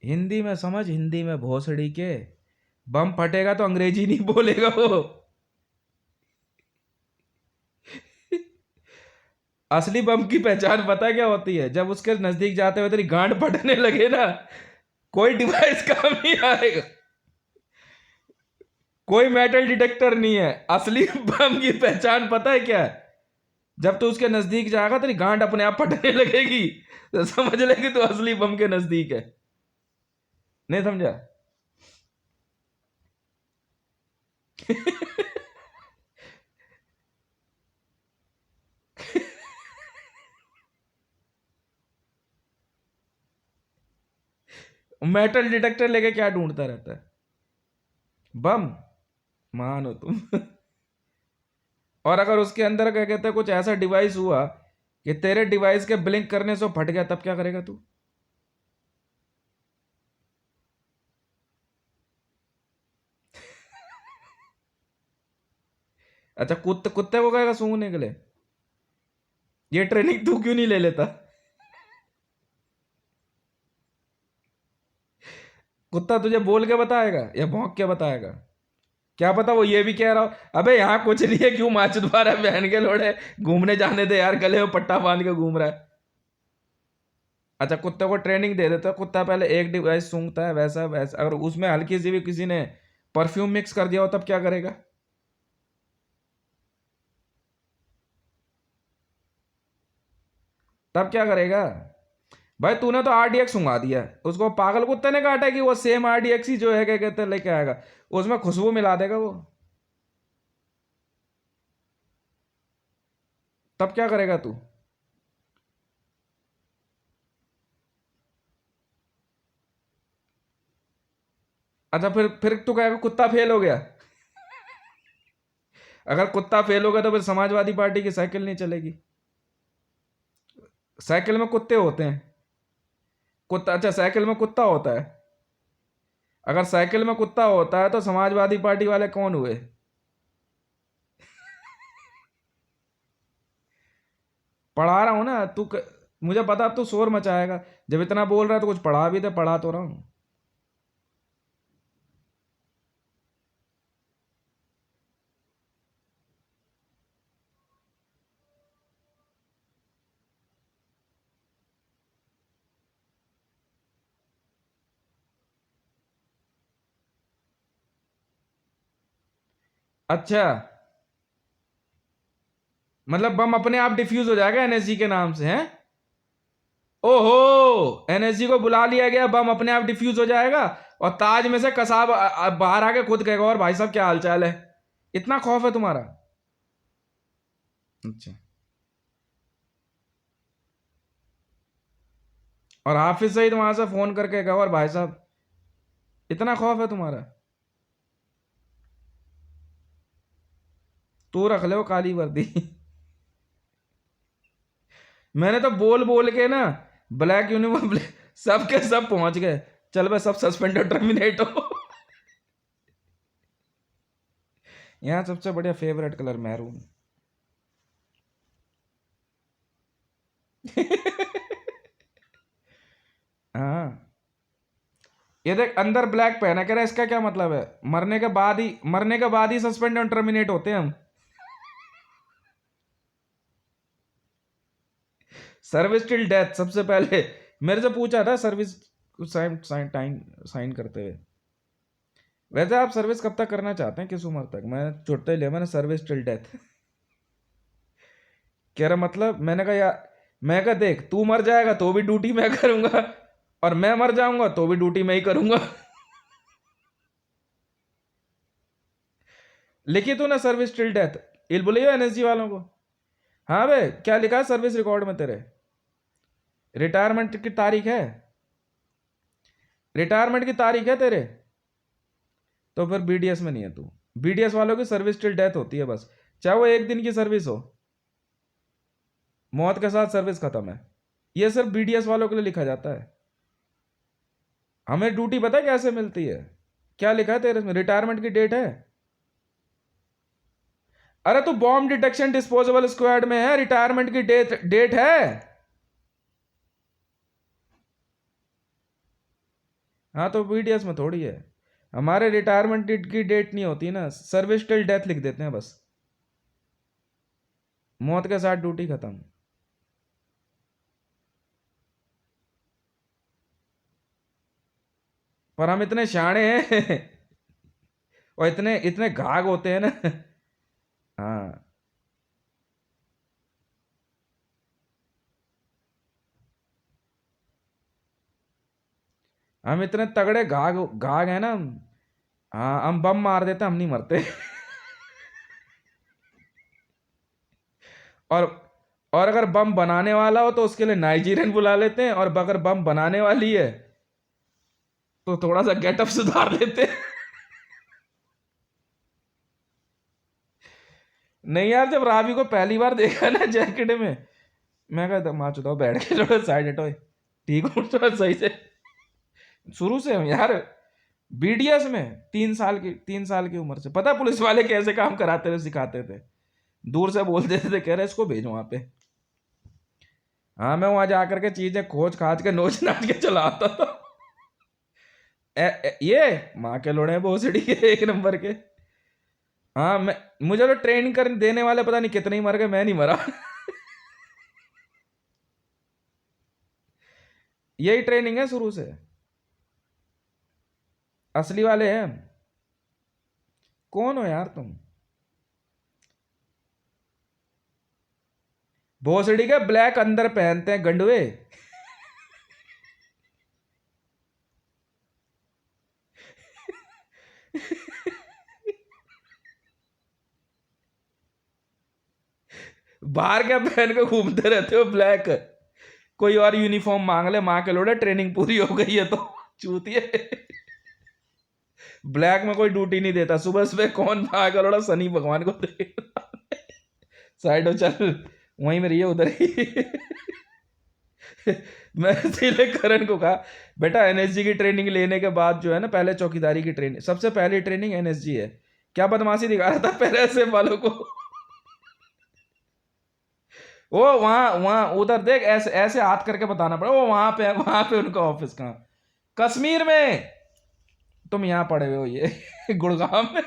हिंदी में समझ, हिंदी में भोसड़ी के। बम फटेगा तो अंग्रेजी नहीं बोलेगा वो। असली बम की पहचान पता क्या होती है? जब उसके नजदीक जाते हुए तेरी गांड फटने लगे ना, कोई डिवाइस काम नहीं आएगा, कोई मेटल डिटेक्टर नहीं है। असली बम की पहचान पता है क्या है? जब तू उसके नजदीक जाएगा तेरी गांड अपने आप फटने लगेगी, तो समझ ले कि तू असली बम के नजदीक है। नहीं समझा? मेटल डिटेक्टर लेके क्या ढूंढता रहता है? बम मानो तुम। और अगर उसके अंदर क्या कहते हैं कुछ ऐसा डिवाइस हुआ कि तेरे डिवाइस के ब्लिंक करने से वो फट गया, तब क्या करेगा तू? अच्छा, कुत्ते को कहेगा सूंघने के लिए? ये ट्रेनिंग तू क्यों नहीं ले लेता? कुत्ता तुझे बोल के बताएगा या भौंक के बताएगा? क्या पता वो ये भी कह रहा हो, अबे यहाँ कुछ नहीं है, क्यों माचुद रहा है बहन के लोड़े, घूमने जाने दे यार, गले में पट्टा बांध के घूम रहा है। अच्छा, कुत्ते को ट्रेनिंग दे देता है, कुत्ता पहले एक डिवाइस सूंघता है, वैसा वैसा, अगर उसमें हल्की सी भी किसी ने परफ्यूम मिक्स कर दिया हो तब क्या करेगा? तब क्या करेगा? भाई तूने तो RDX सूंघा दिया, उसको पागल कुत्ते ने काटा कि वो सेम RDX ही जो है क्या कहते हैं लेके आएगा, उसमें खुशबू मिला देगा वो। तब क्या करेगा तू? अच्छा, फिर तू कहेगा कुत्ता फेल हो गया। अगर कुत्ता फेल हो गया तो फिर समाजवादी पार्टी की साइकिल नहीं चलेगी। साइकिल में कुत्ते होते हैं। कुत्ता, अच्छा साइकिल में कुत्ता होता है। अगर साइकिल में कुत्ता होता है तो समाजवादी पार्टी वाले कौन हुए? पढ़ा रहा हूं ना मुझे पता अब तू शोर मचाएगा। जब इतना बोल रहा है तो कुछ पढ़ा भी दे, पढ़ा तो रहा हूं। अच्छा, मतलब बम अपने आप डिफ्यूज हो जाएगा NSG के नाम से, हैं? ओहो, NSG को बुला लिया गया, बम अपने आप डिफ्यूज हो जाएगा, और ताज में से कसाब बाहर आके खुद कहेगा और भाई साहब क्या हालचाल है। इतना खौफ है तुम्हारा? अच्छा, और हाफिज सईद वहां से फोन करके कहा और भाई साहब, इतना खौफ है तुम्हारा? तू रख ले वो काली वर्दी। मैंने तो बोल बोल के ना ब्लैक यूनिफॉर्म सब के सब पहुंच गए। चल भाई, सब सस्पेंडेड टर्मिनेट हो। यहाँ सबसे बढ़िया फेवरेट कलर मैरून। हाँ, ये देख अंदर ब्लैक पहना, कह रहा है इसका क्या मतलब है? मरने के बाद ही सस्पेंड और टर्मिनेट होते हैं हम। सर्विस टिल डेथ सबसे पहले मेरे से पूछा था service sign sign time sign करते हुए। वैसे आप सर्विस कब तक करना चाहते हैं, किस उम्र तक? मैं छुट्टे ही लिया मैंने, सर्विस टिल डेथ। कह रहा मतलब, मैंने कहा यार, मैं कहा देख तू मर जाएगा तो भी ड्यूटी मैं करूंगा, और मैं मर जाऊंगा तो भी ड्यूटी मैं ही करूंगा। लिखी तूने सर्विस टिल डेथ, इल बोले एनएसजी वालों को। हाँ बे, क्या लिखा है सर्विस रिकॉर्ड में तेरे? रिटायरमेंट की तारीख है? रिटायरमेंट की तारीख है तेरे? तो फिर बीडीएस में नहीं है तू। बीडीएस वालों की सर्विस टिल डेथ होती है बस, चाहे वो 1 दिन की सर्विस हो, मौत के साथ सर्विस खत्म है। ये सिर्फ बीडीएस वालों के लिए लिखा जाता है। हमें ड्यूटी पता है कैसे मिलती है? क्या लिखा है तेरे इसमें? रिटायरमेंट की डेट है? अरे तू बॉम्ब डिटेक्शन डिस्पोजेबल स्क्वाड में है, रिटायरमेंट की डेट है। हाँ तो बीडीएस में थोड़ी है। हमारे रिटायरमेंट की डेट नहीं होती ना, सर्विस टिल डेथ लिख देते हैं बस, मौत के साथ ड्यूटी खत्म। पर हम इतने शाणे हैं और इतने इतने घाघ होते हैं ना। हाँ, हम इतने तगड़े घाघ घाघ हैं ना हम। हाँ, हम बम मार देते, हम नहीं मरते। और और अगर बम बनाने वाला हो तो उसके लिए नाइजीरियन बुला लेते हैं, और अगर बम बनाने वाली है तो थोड़ा सा गेटअप सुधार लेते हैं। नहीं यार, जब रावी को पहली बार देखा ना जैकेट में, मैं कहता माँ चुदाओ, बैठ के थोड़ा साइड हटो, ठीक हूँ थोड़ा सही से। शुरू से हम यार बीडीएस में 3 साल की उम्र से, पता है पुलिस वाले कैसे काम कराते थे, सिखाते थे। दूर से बोल देते थे, कह रहे इसको भेजो वहां पे। हाँ, मैं वहां जाकर के चीजें खोज खाज के नोच नाच के चला आता था। ये माँ के लोड़े भोसड़ी के 1 नंबर के। हाँ, मैं मुझे तो ट्रेनिंग कर देने वाले पता नहीं कितने ही मर गए, मैं नहीं मरा। यही ट्रेनिंग है शुरू से, असली वाले हैं। कौन हो यार तुम? भोसड़ी के ब्लैक अंदर पहनते हैं गंडवे। बाहर क्या पहन के घूमते रहते हो ब्लैक? कोई और यूनिफॉर्म मांग ले, माँ के लोड़े ट्रेनिंग पूरी हो गई है तो। चूतिए, ब्लैक में कोई ड्यूटी नहीं देता। सुबह सुबह कौन माँ का लोड़ा शनि भगवान को देता। साइड हो चल, वहीं में रहिए उधर ही। मैं इसीलिए करण को कहा, बेटा एनएसजी की ट्रेनिंग लेने के बाद जो है ना, पहले चौकीदारी की ट्रेनिंग, सबसे पहली ट्रेनिंग एनएसजी है। क्या बदमाशी दिखा रहा था पहले से वालों को। वो वहां वहां उधर देख, ऐसे ऐसे हाथ करके बताना पड़ा, वो वहां पे उनका ऑफिस कहाँ? कश्मीर में। तुम यहाँ पड़े हुए हो ये गुड़गांव में।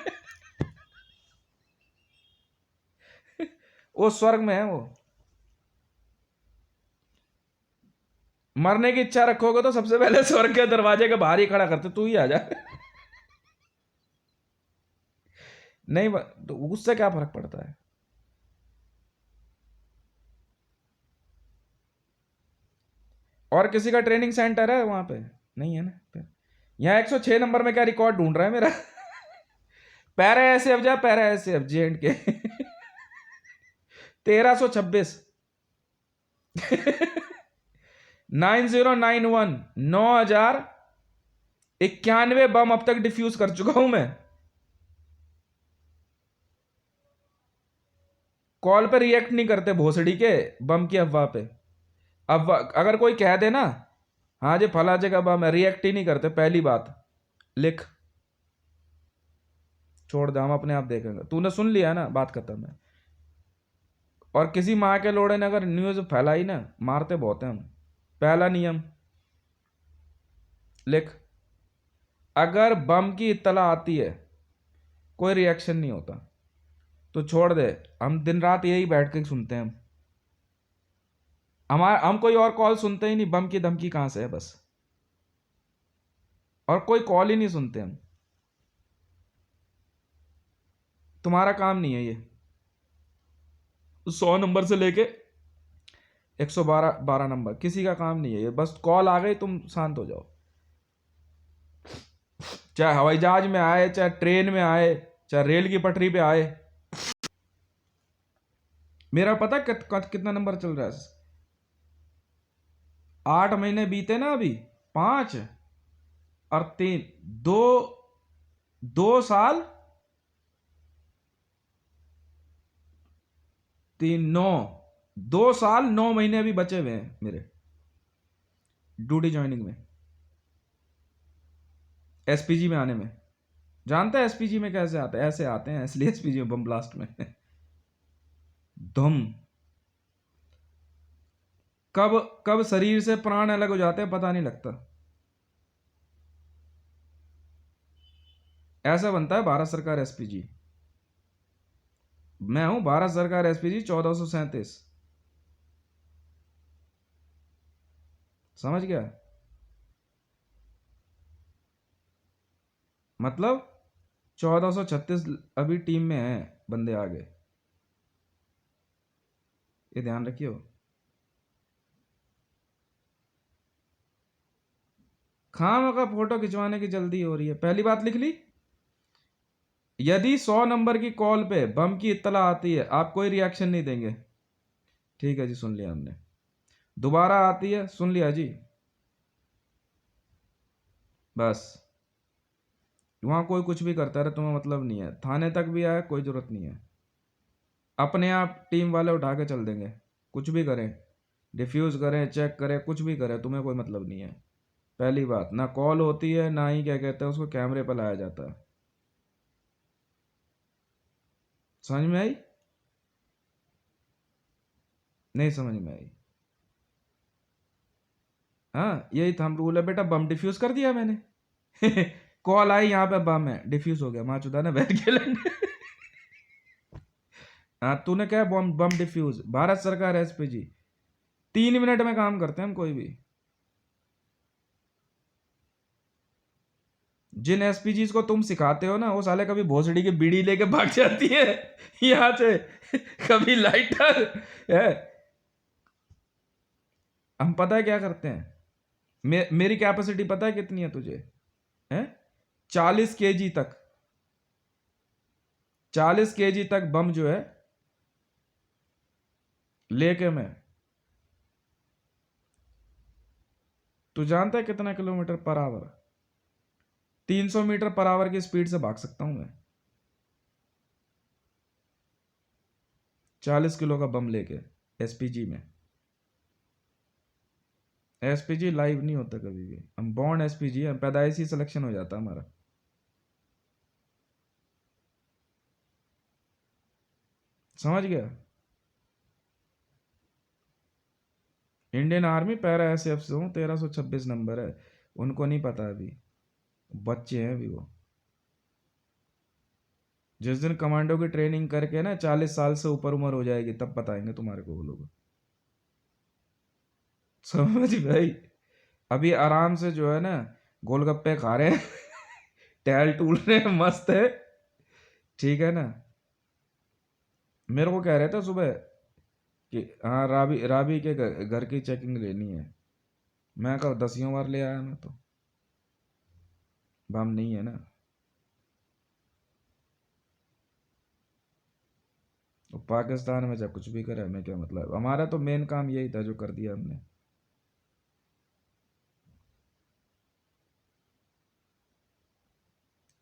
वो स्वर्ग में है वो। मरने की इच्छा रखोगे तो सबसे पहले स्वर्ग के दरवाजे के बाहर ही खड़ा करते, तू ही आ जा। नहीं तो उससे क्या फर्क पड़ता है? और किसी का ट्रेनिंग सेंटर है वहां पे? नहीं है ना फिर। यहाँ 106 नंबर में क्या रिकॉर्ड ढूंढ रहा है मेरा? पैरा ऐसे अब जा, पैरा ऐसे अब जे एंड के। 1326। 9091, 9091 बम अब तक डिफ्यूज कर चुका हूं मैं। कॉल पे रिएक्ट नहीं करते भोसड़ी के, बम की अफवाह पे। अब अगर कोई कह दे ना, हाँ जी फला जगह बम है, रिएक्ट ही नहीं करते। पहली बात लिख, छोड़ दे, हम अपने आप देखेंगे। तूने सुन लिया ना, बात खत्म है। और किसी माँ के लोड़े ने अगर न्यूज फैलाई ना, मारते बहुत हैं हम। पहला नियम लिख, अगर बम की इत्तला आती है, कोई रिएक्शन नहीं होता तो छोड़ दे। हम दिन रात यही बैठ के सुनते हैं। हम कोई और कॉल सुनते ही नहीं, बम की धमकी कहां से है बस। और कोई कॉल ही नहीं सुनते हम। तुम्हारा काम नहीं है ये। 100 नंबर से लेके 112 नंबर किसी का काम नहीं है ये। बस कॉल आ गई, तुम शांत हो जाओ। चाहे हवाई जहाज में आए, चाहे ट्रेन में आए, चाहे रेल की पटरी पे आए। मेरा पता कितना नंबर चल रहा है? 8 महीने बीते ना अभी, 5 और 3, 2 साल 3 9, 2 साल 9 महीने अभी बचे हुए हैं मेरे ड्यूटी ज्वाइनिंग में, एसपीजी में आने में। जानते हैं एसपीजी में कैसे आते हैं? ऐसे आते हैं, इसलिए एसपीजी में बम ब्लास्ट में धुम। कब कब शरीर से प्राण अलग हो जाते हैं पता नहीं लगता। ऐसा बनता है भारत सरकार एसपीजी। मैं हूं भारत सरकार एसपीजी 1437। समझ गया? मतलब 1436 अभी टीम में है बंदे आगे, ये ध्यान रखियो। खाम का फोटो खिंचवाने की जल्दी हो रही है। पहली बात लिख ली, यदि 100 नंबर की कॉल पे बम की इत्तला आती है आप कोई रिएक्शन नहीं देंगे। ठीक है जी, सुन लिया हमने। दोबारा आती है, सुन लिया जी, बस। वहां कोई कुछ भी करता रहे, तुम्हें मतलब नहीं है। थाने तक भी आए, कोई जरूरत नहीं है। अपने आप टीम वाले उठा के चल देंगे। कुछ भी करें, डिफ्यूज करें, चेक करें, कुछ भी करें, तुम्हें कोई मतलब नहीं है। पहली बात, ना कॉल होती है, ना ही क्या कहते हैं उसको कैमरे पर लाया जाता है। समझ में आई? नहीं समझ में आई? हाँ, यही थंब रूल है बेटा। बम डिफ्यूज कर दिया मैंने कॉल आई, यहाँ पे बम है, डिफ्यूज हो गया, माँ चुदा ने बैठ के लड़ने हाँ, तूने क्या बम बम डिफ्यूज? भारत सरकार एसपीजी 3 मिनट में काम करते हैं हम कोई भी। जिन एसपीजी को तुम सिखाते हो ना, वो साले कभी भोसड़ी की बीड़ी लेके भाग जाती है यहाँ से कभी लाइटर है। हम पता है क्या करते हैं? मेरी कैपेसिटी पता है कितनी है तुझे? है 40 kg तक। 40 kg तक बम जो है लेके मैं, तू जानता है कितना kilometre per hour? 300 metre per hour की स्पीड से भाग सकता हूं मैं, 40 किलो का बम लेके एसपीजी में। एसपीजी लाइव नहीं होता कभी भी, हम बॉर्न एसपीजी, हम पैदाइशी सिलेक्शन हो जाता हमारा। समझ गया? इंडियन आर्मी पैरा एसएफ से हूँ, 1326 नंबर है। उनको नहीं पता अभी, बच्चे हैं अभी वो। जिस दिन कमांडो की ट्रेनिंग करके ना 40 साल से ऊपर उम्र हो जाएगी, तब बताएंगे तुम्हारे को वो लोग। समझ भाई? अभी आराम से जो है ना गोलगप्पे खा रहे हैं टहल टूल रहे हैं, मस्त है। ठीक है ना? मेरे को कह रहे थे सुबह कि हाँ राबी राबी के घर की चेकिंग लेनी है। मैं कहा 10 बार ले आया मैं तो, बम नहीं है ना। तो पाकिस्तान में जब कुछ भी करे हमें क्या मतलब? हमारा तो मेन काम यही था जो कर दिया हमने।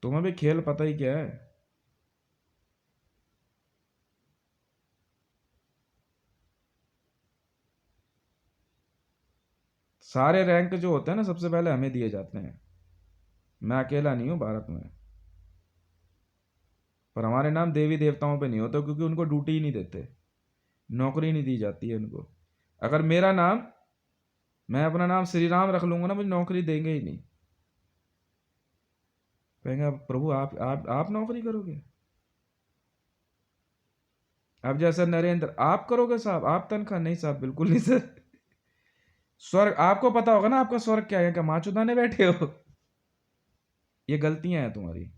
तुम्हें भी खेल पता ही क्या है। सारे रैंक जो होते हैं ना सबसे पहले हमें दिए जाते हैं। मैं अकेला नहीं हूँ भारत में। पर हमारे नाम देवी देवताओं पे नहीं होते, क्योंकि उनको ड्यूटी ही नहीं देते, नौकरी नहीं दी जाती है उनको। अगर मेरा नाम, मैं अपना नाम श्री राम रख लूंगा ना, मुझे नौकरी देंगे ही नहीं। कहेंगे प्रभु आप नौकरी करोगे? अब जैसा नरेंद्र, आप करोगे साहब, आप तनख्वाह? नहीं साहब, बिल्कुल नहीं सर। स्वर्ग आपको पता होगा ना, आपका स्वर्ग क्या है? क्या माँ चुदाने बैठे हो? ये गलतियां हैं तुम्हारी।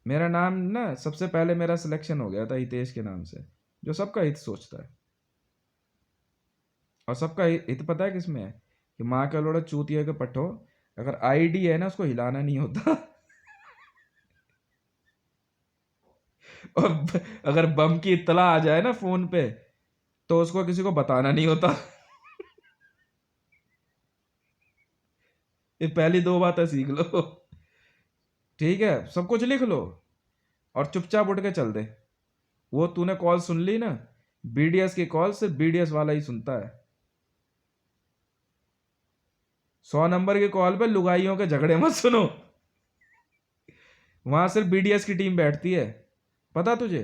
मेरा नाम ना, सबसे पहले मेरा सिलेक्शन हो गया था हितेश के नाम से, जो सबका हित सोचता है। और सबका हित पता है किसमें है? कि माँ के लोड़ा चूतिया के पट्टो, अगर आईडी है ना उसको हिलाना नहीं होता और अगर बम की इत्तला आ जाए ना फोन पे तो उसको किसी को बताना नहीं होता। ये पहली दो बातें सीख लो, ठीक है? सब कुछ लिख लो और चुपचाप उठ के चल दे। वो तूने कॉल सुन ली ना, बीडीएस की कॉल सिर्फ बीडीएस वाला ही सुनता है। 100 नंबर की कॉल पे लुगाइयों के झगड़े मत सुनो, वहां सिर्फ बीडीएस की टीम बैठती है, पता तुझे?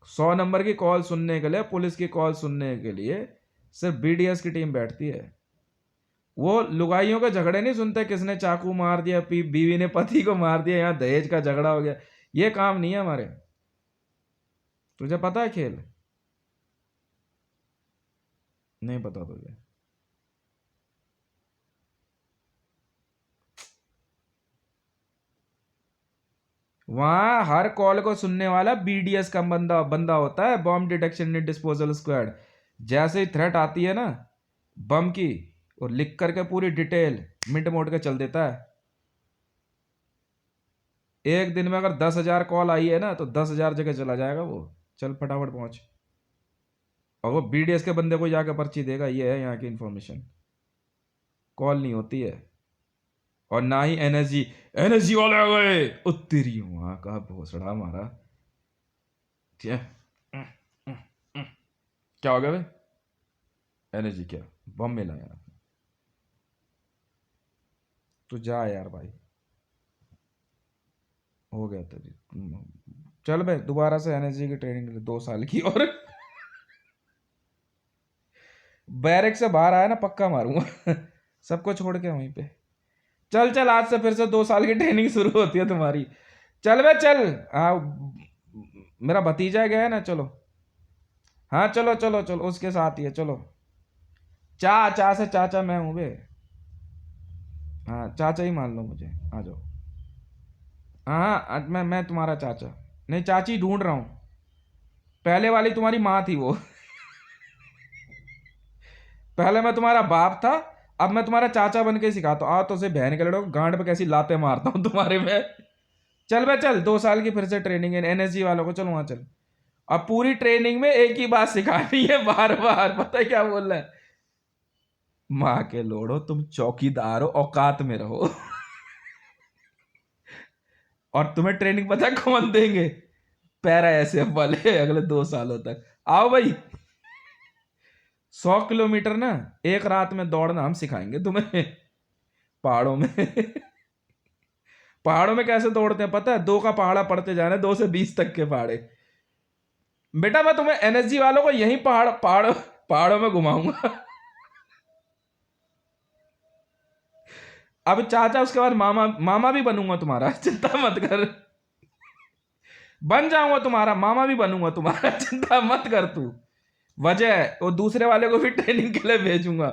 100 नंबर की कॉल सुनने के लिए, पुलिस की कॉल सुनने के लिए सिर्फ बीडीएस की टीम बैठती है। वो लुगाइयों के झगड़े नहीं सुनते, किसने चाकू मार दिया, बीवी ने पति को मार दिया, यहाँ दहेज का झगड़ा हो गया। ये काम नहीं है हमारे। तुझे पता है खेल? नहीं पता तुझे? वहां हर कॉल को सुनने वाला बीडीएस का बंदा बंदा होता है, bomb detection and disposal squad. जैसे ही थ्रेट आती है ना बम की, और लिख करके पूरी डिटेल मिनट मोड़ के चल देता है। एक दिन में अगर 10,000 कॉल आई है ना तो 10,000 जगह चला जाएगा वो। चल फटाफट पहुंच। और वो बीडीएस के बंदे को जाकर पर्ची देगा, ये है यहाँ की इंफॉर्मेशन। कॉल नहीं होती है। और ना ही एनएसजी, एनएसजी वाले आ गए, उत्तरी वहां का भोसड़ा मारा। क्या क्या हो गया भाई? एनर्जी क्या? बम मिला यार। तू जा यार भाई, हो गया तेरी। चल भाई दोबारा से एनर्जी की ट्रेनिंग ले 2 साल की। और बैरक से बाहर आया ना पक्का मारूंगा सबको छोड़ के वहीं पे। चल चल, आज से फिर से 2 साल की ट्रेनिंग शुरू होती है तुम्हारी। चल बे चल। हाँ, मेरा भतीजा गया है ना, चलो। हाँ चलो चलो चलो, उसके साथ ही है, चलो। चा से चाचा मैं हूँ बे। हाँ चाचा ही मान लो मुझे, आ जाओ। हाँ मैं तुम्हारा चाचा नहीं, चाची ढूंढ रहा हूँ। पहले वाली तुम्हारी माँ थी वो। पहले मैं तुम्हारा बाप था, अब मैं तुम्हारा चाचा बन के सिखाता हूँ। आओ तो से बहन के लड़ो गांड पे कैसी लाते मारता हूँ तुम्हारे में। चल बे चल, 2 साल की फिर से ट्रेनिंग है एनएसजी वालों को, चलो वहां चल। अब पूरी ट्रेनिंग में एक ही बात सिखानी है बार बार, पता है क्या बोल रहा है? माँ के लोड़ो, तुम चौकीदार हो, औकात में रहो। और तुम्हें ट्रेनिंग पता है कौन देंगे? पैरा ऐसे वाले, अगले 2 सालों तक। आओ भाई, 100 किलोमीटर ना एक रात में दौड़ना हम सिखाएंगे तुम्हें। पहाड़ों में। पहाड़ों में कैसे दौड़ते हैं पता है? 2 का पहाड़ा पड़ते जाना, 2 से 20 तक के पहाड़े। बेटा मैं तुम्हें एनएसजी वालों को यही पहाड़ों में घुमाऊंगा। अब चाचा, उसके बाद मामा, मामा भी बनूंगा तुम्हारा, चिंता मत कर। बन जाऊंगा तुम्हारा मामा भी बनूंगा तुम्हारा, चिंता मत कर तू। वजह वो दूसरे वाले को भी ट्रेनिंग के लिए भेजूंगा।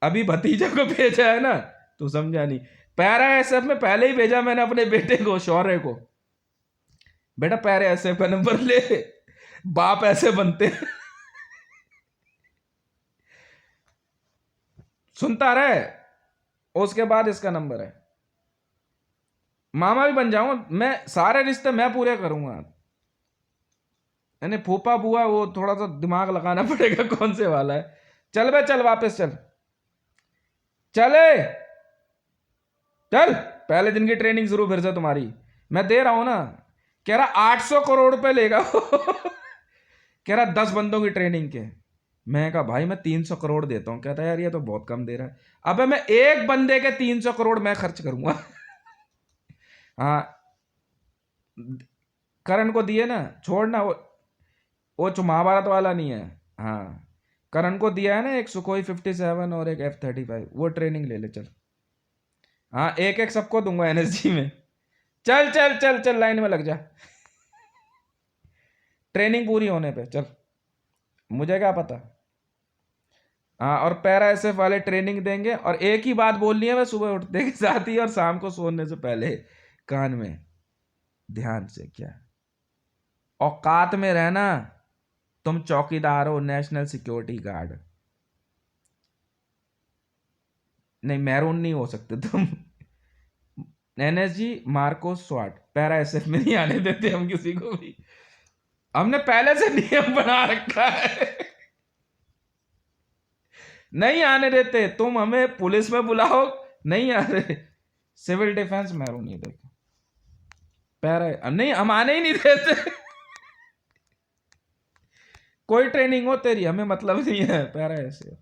अभी भतीजे को भेजा है ना, तू समझा नहीं। पैरा एसएफ में पहले ही भेजा मैंने अपने बेटे को, शौर्य को। बेटा पैरा एसएफ का नंबर ले, बाप ऐसे बनते हैं। सुनता रहे। उसके बाद इसका नंबर है। मामा भी बन जाऊंगा मैं, सारे रिश्ते मैं पूरे करूंगा। यानी फूफा बुआ वो थोड़ा सा दिमाग लगाना पड़ेगा कौन से वाला है। चल बे चल, वापस चल। चले चल, पहले दिन की ट्रेनिंग शुरू फिर से तुम्हारी। मैं दे रहा हूं ना। कह रहा 800 करोड़ रुपए लेगा। कह रहा 10 बंदों की ट्रेनिंग के। मैं कहा भाई मैं 300 करोड़ देता हूं। कहता है यार ये तो बहुत कम दे रहा है। अबे मैं एक बंदे के 300 करोड़ मैं खर्च करूंगा। हाँ, करण को दिए ना, छोड़ना वो महाभारत वाला नहीं है। हाँ, करण को दिया है ना एक सुखोई 57 और एक F-35, वो ट्रेनिंग ले ले चल। हाँ एक एक सबको दूंगा एनएसजी में। चल चल चल चल, लाइन में लग जा। ट्रेनिंग पूरी होने पे चल, मुझे क्या पता। हाँ, और पैरा एसएफ वाले ट्रेनिंग देंगे। और एक ही बात बोलनी है मैं सुबह उठने के साथ ही और शाम को सोने से पहले, कान में ध्यान से। क्या? औकात में रहना। तुम चौकीदार हो, नेशनल सिक्योरिटी गार्ड। नहीं, मैरून नहीं हो सकते तुम। एनएसजी मार्कोस स्वाट पैरा एसएफ में नहीं आने देते हम किसी को भी, हमने पहले से नियम बना रखा है, नहीं आने देते। तुम हमें पुलिस में बुलाओ, नहीं आ रहे, सिविल डिफेंस में नहीं देखो पैरा, नहीं हम आने ही नहीं देते। कोई ट्रेनिंग हो तेरी हमें मतलब नहीं है, पैरा ऐसे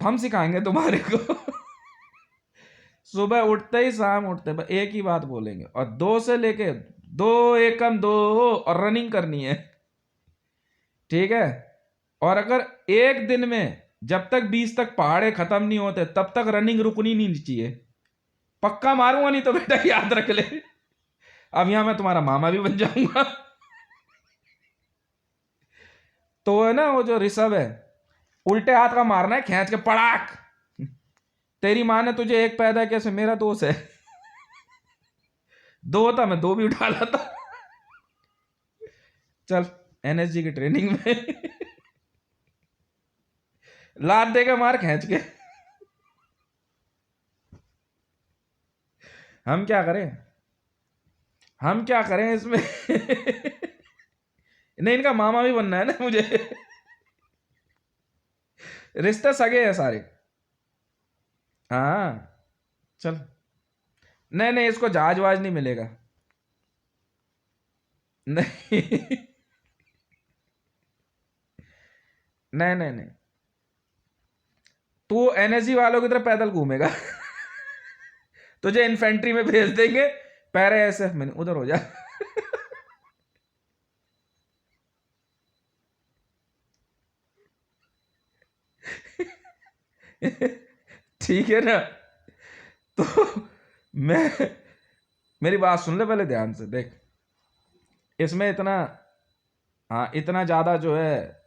हम सिखाएंगे तुम्हारे को। सुबह उठते ही शाम उठते एक ही बात बोलेंगे, और 2 से लेके 2 एकम 2 और रनिंग करनी है, ठीक है। और अगर एक दिन में जब तक 20 तक पहाड़े खत्म नहीं होते तब तक रनिंग रुकनी नहीं चाहिए, पक्का मारूंगा नहीं तो बेटा याद रख ले। अब यहां मैं तुम्हारा मामा भी बन जाऊंगा। तो है ना वो जो ऋषभ है, उल्टे हाथ का मारना है, खींच के पड़ाक। तेरी माँ ने तुझे एक पैदा किया से मेरा दोस्त है, 2 था मैं 2 भी उठा लाता। चल एनएसजी की ट्रेनिंग में लात देगा मार खींच के। हम क्या करें, हम क्या करें इसमें। नहीं इनका मामा भी बनना है ना मुझे, रिश्ते सगे हैं सारे। हाँ चल, नहीं नहीं इसको जहाज वाज नहीं मिलेगा, नहीं नहीं नहीं नहीं, तू एनएसजी वालों की तरह पैदल घूमेगा। तुझे इन्फेंट्री में भेज देंगे, पैरा एसएफ में उधर हो जा। ठीक है ना। तो मैं, मेरी बात सुन ले पहले ध्यान से, देख इसमें इतना, हाँ इतना ज्यादा जो है,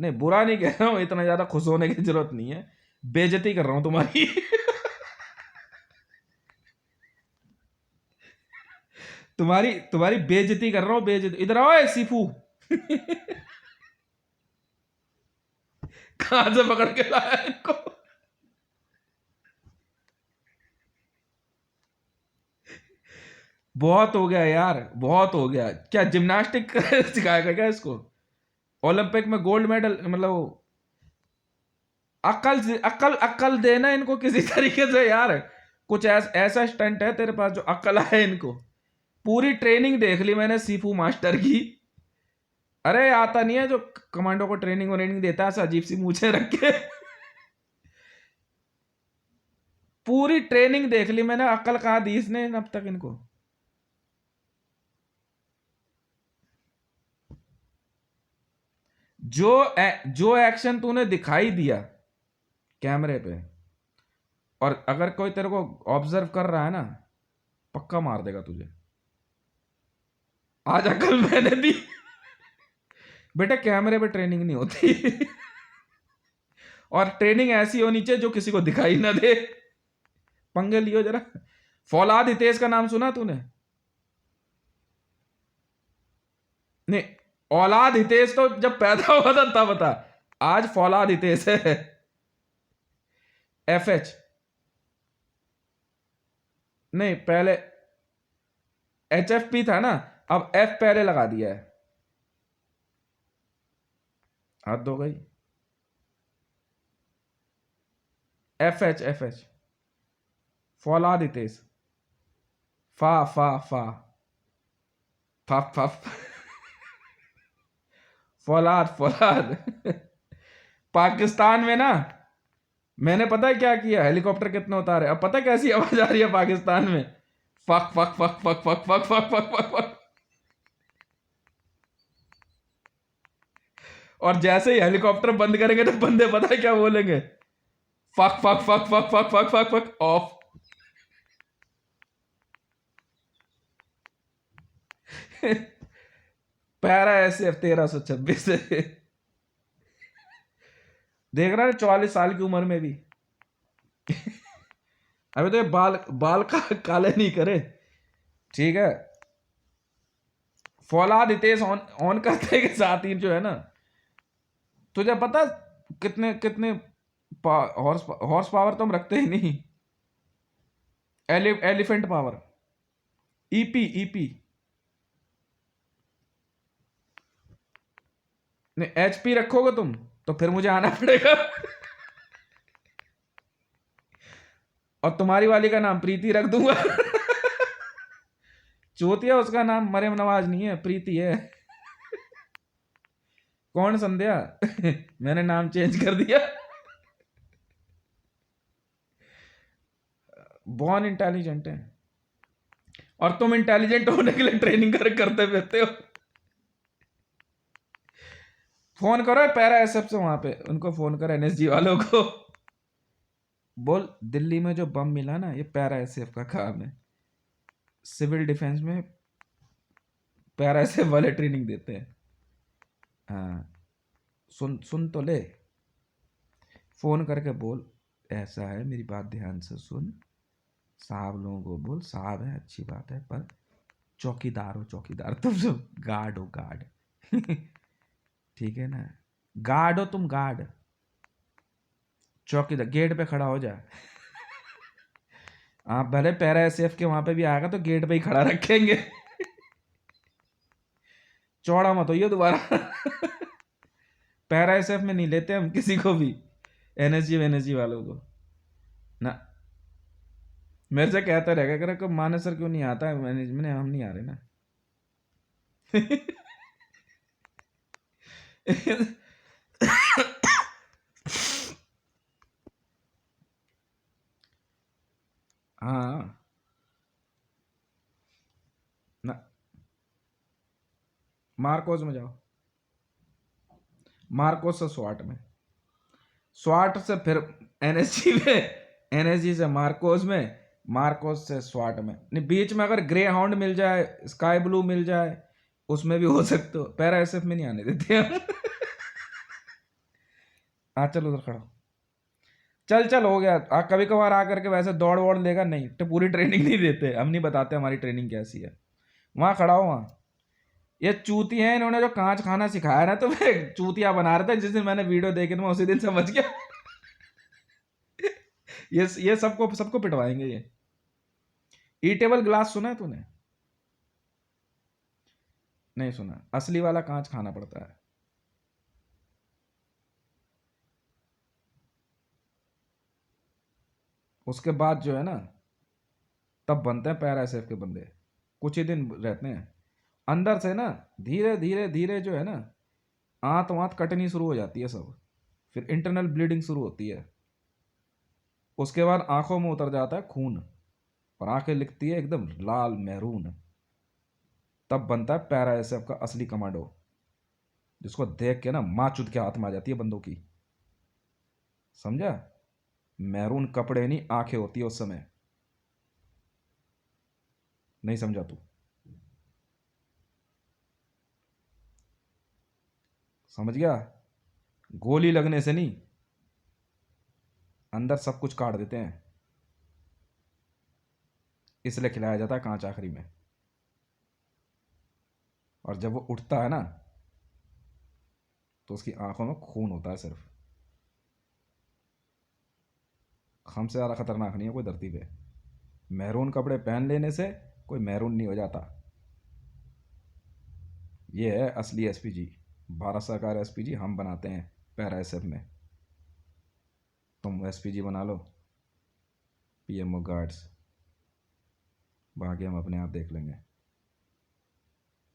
नहीं बुरा नहीं कह रहा हूं, इतना ज्यादा खुश होने की जरूरत नहीं है, बेइज्जती कर रहा हूं तुम्हारी। तुम्हारी तुम्हारी बेइज्जती कर रहा हूं, बेइज्जती। इधर आओ सीफू। कहां से पकड़ के लाया इनको। बहुत हो गया यार, बहुत हो गया। क्या जिम्नास्टिक सिखाएगा क्या इसको, ओलंपिक में गोल्ड मेडल, मतलब अक्ल अक्ल अक्ल देना इनको किसी तरीके से यार। कुछ ऐसा स्टंट है तेरे पास जो अक्ल है इनको। पूरी ट्रेनिंग देख ली मैंने सीफू मास्टर की, अरे आता नहीं है जो कमांडो को ट्रेनिंग व्रेनिंग देता है ऐसा अजीब सी मूछें रख के। पूरी ट्रेनिंग देख ली मैंने, अक्ल कहाँ दी इसने अब तक इनको। जो एक्शन तूने दिखाई दिया कैमरे पे, और अगर कोई तेरे को ऑब्जर्व कर रहा है ना, पक्का मार देगा तुझे। आज अकल मैंने दी। बेटा कैमरे पे ट्रेनिंग नहीं होती। और ट्रेनिंग ऐसी होनी चाहिए जो किसी को दिखाई ना दे। पंगे लियो जरा। फौलाद हितेश का नाम सुना तूने? नहीं, औलाद हितेश तो जब पैदा हुआ था तब था, आज फौलाद हितेश है। एफएच नहीं, पहले एचएफपी था ना, अब एफ पहले लगा दिया है। हद हो गई। एफएच फौलाद हितेश, फा फा फा फा फा फौलाद फौलाद। पाकिस्तान में ना मैंने पता है क्या किया, हेलीकॉप्टर कितने उतारे। अब पता है कैसी आवाज आ रही है पाकिस्तान में, fuck fuck fuck fuck fuck fuck fuck fuck fuck fuck. और जैसे ही हेलीकॉप्टर बंद करेंगे तो बंदे पता है क्या बोलेंगे, fuck fuck fuck fuck fuck fuck fuck fuck off. Para ऐसे 1326 देख रहा है 44 साल की उम्र में भी। अभी तो ये बाल बाल काले नहीं करे, ठीक है। फौलाद हितेश ऑन ऑन करते के साथ ही जो है ना, तुझे पता कितने कितने हॉर्स पावर तो हम रखते ही नहीं। एलिफेंट पावर, ईपी ईपी नहीं, एचपी रखोगे तुम तो फिर मुझे आना पड़ेगा। और तुम्हारी वाली का नाम प्रीति रख दूंगा। चूतिया, उसका नाम मरियम नवाज नहीं है, प्रीति है। कौन संध्या? मैंने नाम चेंज कर दिया। बॉर्न इंटेलिजेंट है, और तुम इंटेलिजेंट होने के लिए ट्रेनिंग करते फिरते हो। फोन करो पैरा एसएफ से, वहां पे उनको फोन करो, एनएसजी वालों को बोल दिल्ली में जो बम मिला ना, ये पैरा एसएफ का काम है। सिविल डिफेंस में पैरा एसएफ वाले ट्रेनिंग देते हैं। हाँ, सुन सुन तो ले, फोन करके बोल ऐसा है, मेरी बात ध्यान से सुन, साहब लोगों को बोल, साहब है अच्छी बात है, पर चौकीदार हो, चौकीदार तुम सब, गार्ड हो गार्ड। ठीक है ना, गार्ड हो तुम, गार्ड, चौकीदार, गेट पे खड़ा हो जा। आप भले पैरा एसएफ के वहां पे भी आएगा तो गेट पे ही खड़ा रखेंगे। चौड़ा मत हो ये दोबारा। पैरा एसएफ में नहीं लेते हम किसी को भी, एनएसजी वालों को ना। मेरे से कहता रहेगा कर को, माने सर क्यों नहीं आता है मैनेजमेंट, हम नहीं आ रहे ना। हाँ ना, मार्कोस में जाओ, मार्कोस से स्वाट में, स्वाट से फिर एनएसजी में, एनएसजी से मार्कोस में, मार्कोस से स्वाट में, नहीं बीच में अगर ग्रे हाउंड मिल जाए, स्काई ब्लू मिल जाए, उसमें भी हो सकते हो। पैरा एसएफ में नहीं आने देते हम। हाँ चल उधर खड़ा हो। चल चल हो गया। कभी कभार आकर के वैसे दौड़ वोड़ लेगा नहीं तो पूरी ट्रेनिंग नहीं देते, हम नहीं बताते हमारी ट्रेनिंग कैसी है। वहां खड़ा हो, वहां ये चूती है, इन्होंने जो कांच खाना सिखाया ना, तो मैं चूतिया बना रहा था। जिस दिन मैंने वीडियो देखी तो मैं उसी दिन समझ गया। ये सबको सबको पिटवाएंगे ये। ईटेबल ग्लास सुना है तूने? नहीं सुना, असली वाला कांच खाना पड़ता है। उसके बाद जो है ना, तब बनते हैं पैरा एसएफ के बंदे। कुछ ही दिन रहते हैं, अंदर से ना धीरे धीरे धीरे जो है ना, आंत वांत कटनी शुरू हो जाती है सब, फिर इंटरनल ब्लीडिंग शुरू होती है। उसके बाद आंखों में उतर जाता है खून, और आंखें लिखती है एकदम लाल मैरून। तब बनता है पैरा एसएफ का असली कमांडो, जिसको देख के ना माँ चुद के हाथ में आ जाती है बंदूक की। समझा? मैरून कपड़े नहीं, आंखें होती है उस समय। नहीं समझा तू? समझ गया? गोली लगने से नहीं, अंदर सब कुछ काट देते हैं, इसलिए खिलाया जाता है कांच आखिरी में। और जब वो उठता है ना, तो उसकी आंखों में खून होता है सिर्फ। हमसे ज़्यादा खतरनाक नहीं है कोई धरती पे। मैरून कपड़े पहन लेने से कोई मैरून नहीं हो जाता। ये है असली एसपीजी, भारत सरकार एसपीजी हम बनाते हैं पैरा एसएफ में। तुम एसपीजी बना लो, पीएमओ गार्ड्स, बाकी हम अपने आप देख लेंगे।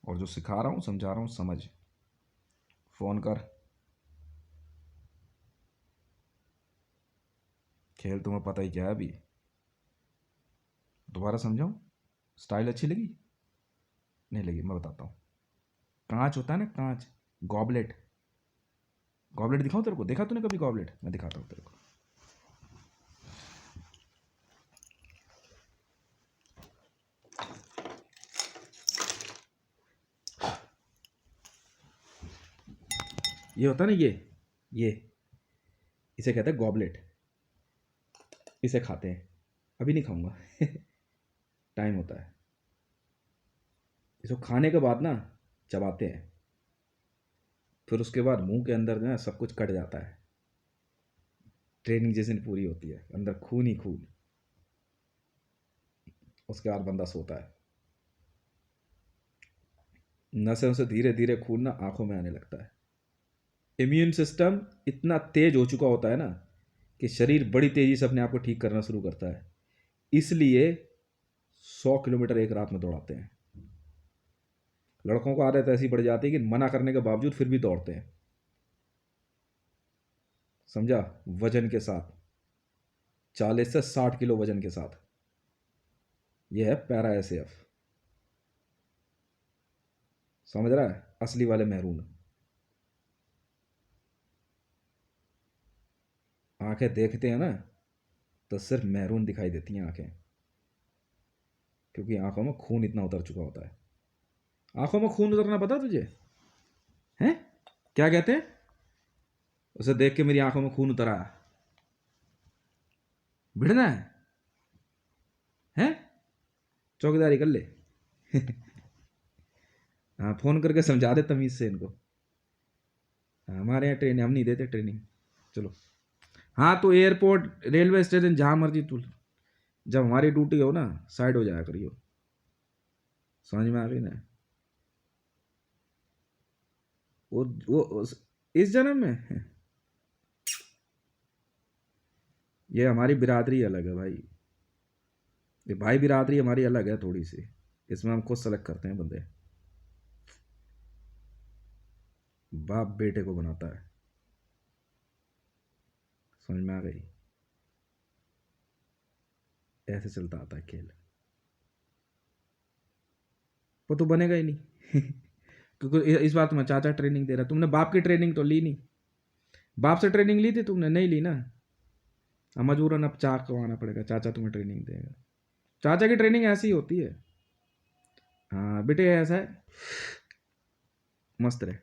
और जो सिखा रहा हूँ समझा रहा हूँ समझ। फ़ोन कर, खेल तुम्हें पता ही क्या है अभी। दोबारा समझाऊँ? स्टाइल अच्छी लगी? नहीं लगी? मैं बताता हूँ। कांच होता है ना, कांच, गॉबलेट, गॉबलेट दिखाऊं तेरे को? देखा तूने कभी गॉबलेट? मैं दिखाता हूँ तेरे को। ये होता है ना, ये इसे कहते हैं गॉबलेट। इसे खाते हैं, अभी नहीं खाऊंगा। टाइम होता है। इसको खाने के बाद ना चबाते हैं, फिर उसके बाद मुंह के अंदर ना सब कुछ कट जाता है। ट्रेनिंग जिस दिन पूरी होती है, अंदर खून ही खून। उसके बाद बंदा सोता है। नसों से धीरे धीरे खून ना आंखों में आने लगता है। इम्यून सिस्टम इतना तेज हो चुका होता है ना कि शरीर बड़ी तेजी से अपने आप को ठीक करना शुरू करता है। इसलिए 100 किलोमीटर एक रात में दौड़ाते हैं। लड़कों को आदत ऐसी पड़ जाती है कि मना करने के बावजूद फिर भी दौड़ते हैं, समझा, वजन के साथ, 40 से 60 किलो वजन के साथ। यह है पैरा एसएफ, समझ रहा है, असली वाले महरून। आंखें देखते हैं ना तो सिर्फ महरून दिखाई देती हैं आंखें, क्योंकि आंखों में खून इतना उतर चुका होता है। आंखों में खून उतरना पता तुझे हैं? क्या कहते हैं उसे? देख के मेरी आंखों में खून उतरा, भिड़ना है? चौकीदारी कर ले। हाँ, फोन करके समझा दे तमीज से इनको। हमारे यहाँ ट्रेनिंग हम नहीं देते ट्रेनिंग। चलो, हाँ तो एयरपोर्ट, रेलवे स्टेशन, जहाँ मर्जी तू, जब हमारी ड्यूटी हो ना साइड हो जाया करियो, समझ में आ गई ना? वो इस जन्म में ये हमारी बिरादरी अलग है भाई, ये भाई बिरादरी हमारी अलग है थोड़ी सी, इसमें हम खुद सेलेक्ट करते हैं बंदे। बाप बेटे को बनाता है, समझ में आ गई? ऐसे चलता आता है खेल। वो तो बनेगा ही नहीं। क्योंकि इस बात में चाचा ट्रेनिंग दे रहा, तुमने बाप की ट्रेनिंग तो ली नहीं। बाप से ट्रेनिंग ली थी तुमने? नहीं ली ना। अब मजबूरन अब चाक करवाना पड़ेगा, चाचा तुम्हें ट्रेनिंग देगा। चाचा की ट्रेनिंग ऐसी ही होती है। हाँ बेटे, ऐसा है, मस्त रहे।